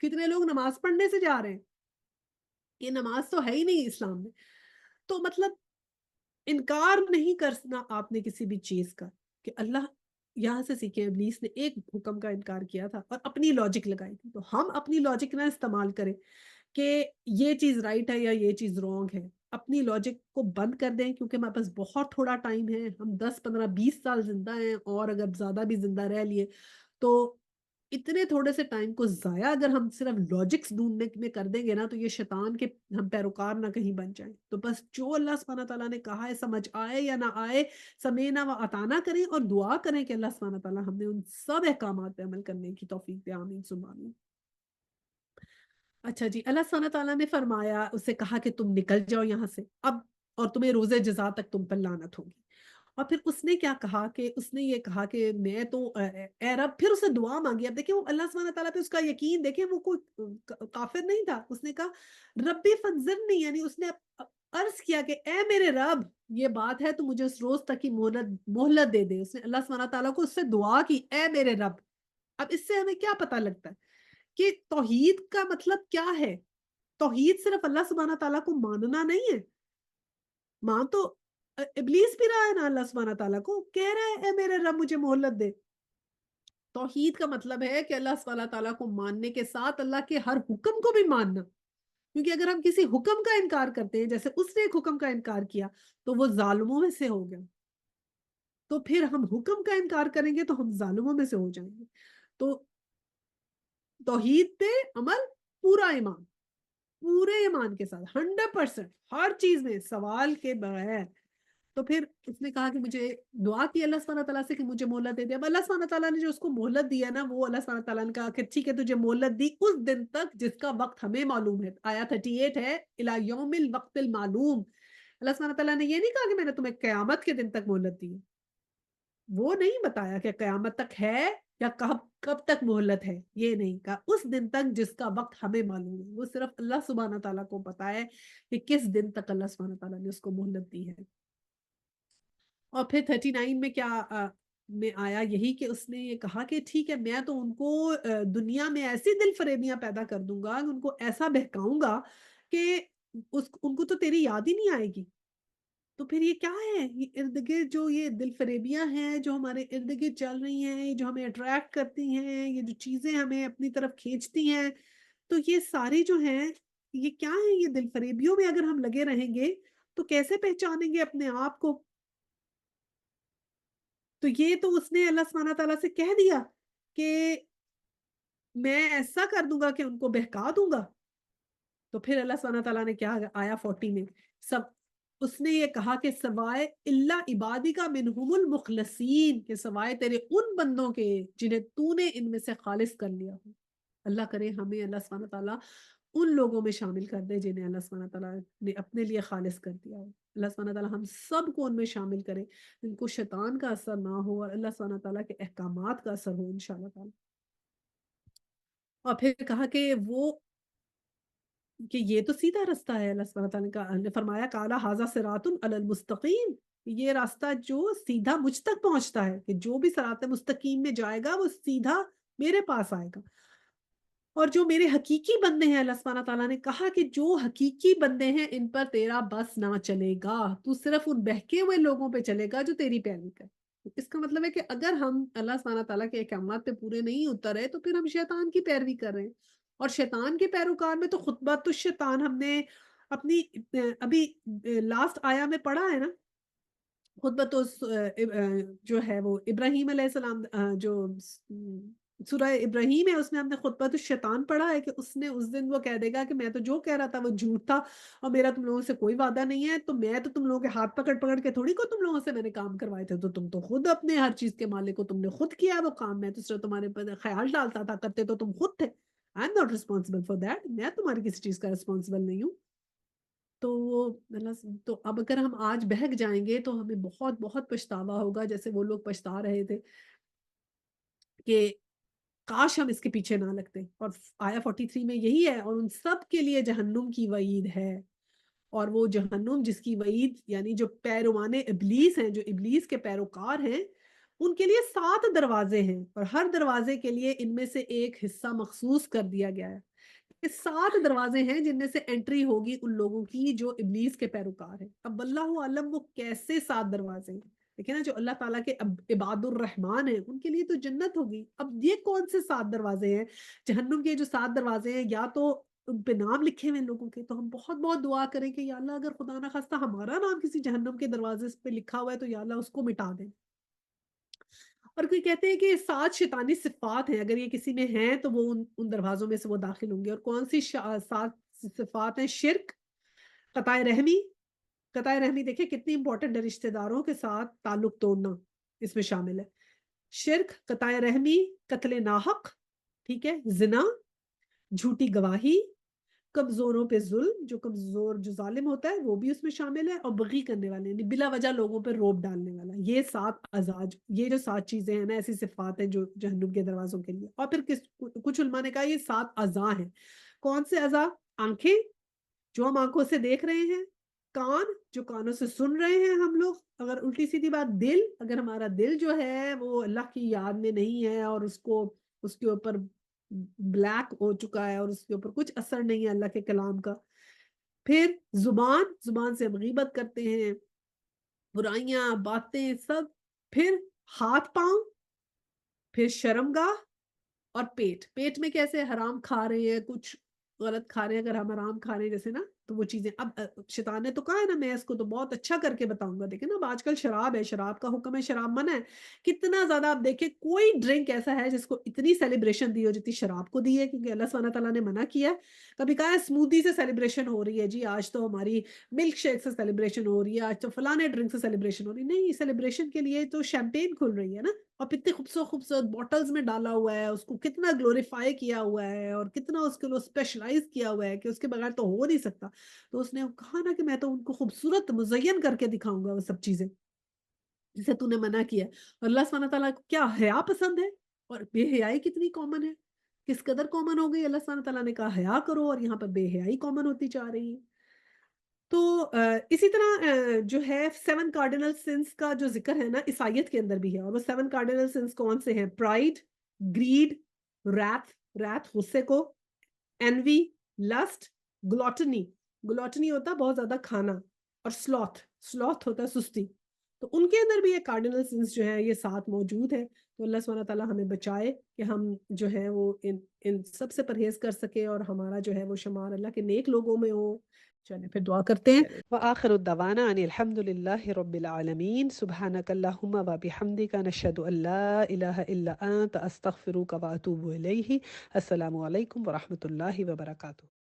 کتنے لوگ نماز پڑھنے سے جا رہے ہیں، یہ نماز تو ہے ہی نہیں اسلام میں. تو مطلب انکار نہیں کرنا آپ نے کسی بھی چیز کا کہ اللہ. یہاں سے سیکھیں ابلیس نے ایک حکم کا انکار کیا تھا اور اپنی لاجک لگائی تھی، تو ہم اپنی لاجک نہ استعمال کریں کہ یہ چیز رائٹ ہے یا یہ چیز رانگ ہے. اپنی لاجک کو بند کر دیں کیونکہ ہمارے پاس بہت تھوڑا ٹائم ہے، ہم 10 15 20 سال زندہ ہیں، اور اگر زیادہ بھی زندہ رہ لیے تو اتنے تھوڑے سے ٹائم کو ضائع اگر ہم صرف لاجکس ڈھونڈنے میں کر دیں گے نا، تو یہ شیطان کے ہم پیروکار نہ کہیں بن جائیں. تو بس جو اللہ سبحانہ تعالیٰ نے کہا ہے، سمجھ آئے یا نہ آئے، سمینا و اطانا کریں اور دعا کریں کہ اللہ سبحانہ تعالیٰ ہم نے ان سب احکامات پہ عمل کرنے کی توفیق دے. آمین ثم آمین. اچھا جی، اللہ سبحانہ تعالیٰ نے فرمایا، اسے کہا کہ تم نکل جاؤ یہاں سے اب، اور تمہیں روز جزا تک تم پر لعنت ہوگی. اور پھر اس نے کیا کہا کہ اس نے یہ کہا کہ میں تو اے رب، پھر اسے دعا مانگی. اب دیکھیں وہ اللہ سبحانہ تعالیٰ پہ اس کا یقین دیکھیں، وہ کوئی کافر نہیں تھا. اس نے کہا ربی فانظرنی، یعنی اس نے عرض کیا کہ اے میرے رب، یہ بات ہے تو مجھے اس روز تک کی مہلت دے دے. اس نے اللہ سبحانہ تعالیٰ کو اس سے دعا کی، اے میرے رب. اب اس سے ہمیں کیا پتہ لگتا ہے کہ توحید کا مطلب کیا ہے؟ توحید صرف اللہ سبحانہ تعالیٰ کو ماننا نہیں ہے. مان تو ابلیس بھی رہا ہے نا اللہ سبحانہ تعالیٰ کو، کہہ رہا ہے اے میرے رب مجھے مہلت دے. توحید کا مطلب ہے کہ اللہ سبحانہ تعالیٰ کو ماننے کے ساتھ اللہ کے ہر حکم کو بھی ماننا. کیونکہ اگر ہم کسی حکم کا انکار کرتے ہیں، جیسے اس نے ایک حکم کا انکار کیا، تو وہ ظالموں میں سے ہو گیا. تو پھر ہم حکم کا انکار کریں گے تو ہم ظالموں میں سے ہو جائیں گے. تو توحید پہ عمل، پورا ایمان، پورے ایمان کے ساتھ 100% ہر چیز میں سوال کے بغیر. تو پھر اس نے کہا کہ مجھے دعا کی اللہ سبحانہ تعالیٰ سے کہ مجھے مہلت دے دے. اب اللہ سبحانہ تعالیٰ نے جو اس کو مہلت دیا نا، وہ اللہ سبحانہ تعالیٰ نے کہا کہ ٹھیک ہے تجھے مہلت دی اس دن تک جس کا وقت ہمیں معلوم ہے. آیا 38 ہے، الی یوم الوقت المعلوم. اللہ سبحانہ تعالیٰ نے یہ نہیں کہا کہ میں نے تمہیں قیامت کے دن تک مہلت دی ہے. وہ نہیں بتایا کہ قیامت تک ہے یا کب تک مہلت ہے. یہ نہیں کہا، اس دن تک جس کا وقت ہمیں معلوم ہے. وہ صرف اللہ سبحانہ تعالیٰ کو پتا ہے کہ کس دن تک اللہ سبحانہ تعالیٰ نے اس کو مہلت دی ہے. اور پھر 39 میں کیا میں آیا یہی کہ اس نے یہ کہا کہ ٹھیک ہے میں تو ان کو دنیا میں ایسی دل فریبیاں پیدا کر دوں گا، ان کو ایسا بہکاؤں گا کہ ان کو تو تیری یاد ہی نہیں آئے گی. تو پھر یہ کیا ہے؟ یہ ارد گرد جو یہ دل فریبیاں ہیں جو ہمارے ارد گرد چل رہی ہیں، جو ہمیں اٹریکٹ کرتی ہیں، یہ جو چیزیں ہمیں اپنی طرف کھینچتی ہیں، تو یہ ساری جو ہیں یہ کیا ہیں؟ یہ دل فریبیوں میں اگر ہم لگے رہیں گے تو کیسے پہچانیں گے اپنے آپ کو؟ تو یہ تو اس نے اللہ سبحانہ تعالیٰ سے کہہ دیا کہ میں ایسا کر دوں گا کہ ان کو بہکا دوں گا. تو پھر اللہ سبحانہ تعالیٰ نے کیا آیا 40 میں سب اس نے یہ کہا کہ سوائے اللہ عبادی کا منہم المخلصین، کہ سوائے تیرے ان بندوں کے جنہیں تو نے ان میں سے خالص کر لیا ہو. اللہ کرے ہمیں اللہ سبحانہ تعالیٰ ان لوگوں میں شامل کر دے جنہیں اللہ سبحانہ تعالیٰ نے اپنے لیے خالص کر دیا ہو. اللہ سبحانہ تعالیٰ ہم سب کو ان میں شامل کرے جن کو شیطان کا اثر نہ ہو اور اللہ سبحانہ تعالیٰ کے احکامات کا اثر ہو انشاءاللہ تعالیٰ. اور پھر کہا کہ وہ کہ یہ تو سیدھا راستہ ہے. اللہ سبحانہ تعالیٰ نے فرمایا کالا ھذا صراط علی المستقیم، یہ راستہ جو سیدھا مجھ تک پہنچتا ہے، کہ جو بھی صراط مستقیم میں جائے گا وہ سیدھا میرے پاس آئے گا. اور جو میرے حقیقی بندے ہیں، اللہ سبحانہ تعالیٰ نے کہا کہ جو حقیقی بندے ہیں ان پر تیرا بس نہ چلے گا، تو صرف ان بہکے ہوئے لوگوں پہ چلے گا جو تیری پیروی کرے. اس کا مطلب ہے کہ اگر ہم اللہ سبحانہ تعالیٰ کے احکامات پہ پورے نہیں اترے تو پھر ہم شیطان کی پیروی کر رہے ہیں. اور شیطان کے پیروکار میں تو خطبۃ الشیطان ہم نے اپنی ابھی لاسٹ آیا میں پڑھا ہے نا، خطبۃ جو ہے وہ ابراہیم علیہ السلام، جو سورہ ابراہیم ہے اس میں ہم نے خطبۃ الشیطان پڑھا ہے کہ اس نے اس دن وہ کہہ دے گا کہ میں تو جو کہہ رہا تھا وہ جھوٹ تھا اور میرا تم لوگوں سے کوئی وعدہ نہیں ہے. تو میں تو تم لوگوں کے ہاتھ پکڑ پکڑ کے تھوڑی کو تم لوگوں سے میں نے کام کروائے تھے، تو تم تو خود اپنے ہر چیز کے مالک ہو، تم نے خود کیا وہ کام، میں تو صرف تمہارے پر خیال ڈالتا تھا، کرتے تو تم خود تھے. I am not responsible for that, میں تمہاری کسی چیز کا ریسپانسبل نہیں ہوں. تو اب اگر ہم آج بہک جائیں گے تو ہمیں بہت بہت پچھتاوا ہوگا، جیسے وہ لوگ پچھتا رہے تھے کہ کاش ہم اس کے پیچھے نہ لگتے. اور آیا 43 میں یہی ہے، اور ان سب کے لیے جہنم کی وعید ہے. اور وہ جہنم جس کی وعید یعنی جو پیروان ابلیس ہیں، جو ابلیس کے پیروکار ہیں، ان کے لیے 7 دروازے ہیں اور ہر دروازے کے لیے ان میں سے ایک حصہ مخصوص کر دیا گیا ہے. کہ 7 دروازے ہیں جن میں سے انٹری ہوگی ان لوگوں کی جو ابلیس کے پیروکار ہیں. اب واللہ عالم وہ کیسے 7 دروازے ہیں. دیکھیں نا جو اللہ تعالیٰ کے عباد الرحمان ہیں ان کے لیے تو جنت ہوگی. اب یہ کون سے 7 دروازے ہیں؟ جہنم کے جو 7 دروازے ہیں یا تو ان پہ نام لکھے ہوئے لوگوں کے، تو ہم بہت بہت دعا کریں کہ یا اللہ اگر خدا نہ خواستہ ہمارا نام کسی جہنم کے دروازے پہ لکھا ہوا ہے تو یا اللہ اس کو مٹا دیں. اور کوئی کہتے ہیں کہ 7 شیطانی صفات ہیں، اگر یہ کسی میں ہیں تو وہ ان دروازوں میں سے وہ داخل ہوں گے. اور کون سی 7 صفات ہیں؟ شرک، قطع رحمی. قطع رحمی دیکھیں کتنی امپورٹنٹ ہے، رشتہ داروں کے ساتھ تعلق توڑنا اس میں شامل ہے. شرک، قطع رحمی، قتل ناحق، ٹھیک ہے، زنا، جھوٹی گواہی، کمزوروں پہ ظلم، جو کمزور جو ظالم ہوتا ہے وہ بھی اس میں شامل ہے، اور بغی کرنے والے یعنی بلا وجہ لوگوں پہ روب ڈالنے والا. یہ 7 ازاج، یہ جو 7 چیزیں ہیں نا، ایسی صفات ہیں جو جہنم کے دروازوں کے لیے. اور پھر کچھ علماء نے کہا یہ 7 اعضاء ہیں. کون سے اعضاء؟ آنکھیں جو ہم آنکھوں سے دیکھ رہے ہیں، کان جو کانوں سے سن رہے ہیں ہم لوگ، اگر الٹی سیدھی بات، دل اگر ہمارا دل جو ہے وہ اللہ کی یاد میں نہیں ہے اور اس کے اوپر بلیک ہو چکا ہے اور اس کے اوپر کچھ اثر نہیں ہے اللہ کے کلام کا. پھر زبان سے ہم غیبت کرتے ہیں، برائیاں، باتیں سب. پھر ہاتھ پاؤں، پھر شرمگاہ، اور پیٹ میں کیسے حرام کھا رہے ہیں، کچھ غلط کھا رہے ہیں. اگر ہم حرام کھا رہے ہیں جیسے نا تو وہ چیزیں اب شیطان نے تو کہا ہے نا میں اس کو تو بہت اچھا کر کے بتاؤں گا. دیکھیں نا اب آج کل شراب ہے، شراب کا حکم ہے، شراب منع ہے. کتنا زیادہ آپ دیکھیں کوئی ڈرنک ایسا ہے جس کو اتنی سیلیبریشن دی ہو جتنی شراب کو دی ہے، کیونکہ اللہ سبحانہ تعالیٰ نے منع کیا ہے. کبھی کہا ہے اسموتھی سے سیلیبریشن ہو رہی ہے، جی آج تو ہماری ملک شیک سے سیلیبریشن ہو رہی ہے، آج تو فلانے ڈرنک سے سیلیبریشن ہو رہی ہے. نہیں، سیلیبریشن کے لیے تو شیمپین کھل رہی ہے نا، اور کتنے خوبصورت خوبصورت بوٹلز میں ڈالا ہوا ہے، اس کو کتنا گلوریفائی کیا ہوا ہے اور کتنا اس کے لیے اسپیشلائز کیا ہوا ہے کہ اس کے بغیر تو ہو نہیں سکتا. تو اس نے کہا نا کہ میں تو ان کو خوبصورت مزین کر کے دکھاؤں گا وہ سب چیزیں جسے تو نے منع کیا. اور اللہ سبحانہ تعالیٰ کو کیا حیا پسند ہے، اور بے حیائی کتنی کامن ہے، کس قدر کامن ہو گئی. اللہ سبحانہ تعالیٰ نے کہا حیا کرو اور یہاں پر بے حیائی کامن ہوتی جا رہی ہے. تو اسی طرح جو ہے 7 کارڈینل سنس کا جو ذکر ہے نا عیسائیت کے اندر بھی ہے. اور وہ 7 کارڈینل سنس کون سے ہیں؟ پرائڈ، گریڈ، ریتھ غصے کو، انوی، لسٹ، گلوٹنی. گلوٹنی ہوتا ہے بہت زیادہ کھانا، اور سلوتھ ہوتا ہے سستی. تو ان کے اندر بھی یہ کارڈینل سنس جو ہے یہ 7 موجود ہے. تو اللہ سبحانہ تعالیٰ ہمیں بچائے کہ ہم جو ہے وہ ان سب سے پرہیز کر سکے اور ہمارا جو ہے وہ شمار اللہ کے نیک لوگوں میں ہو. چلیں پھر دعا کرتے ہیں. وآخر الدعوانا ان الحمد للہ رب العالمین. سبحانک اللہم و بحمدک، نشہد ان لا الہ الا انت، استغفرک و اتوب الیہ. السلام علیکم ورحمۃ اللہ وبرکاتہ.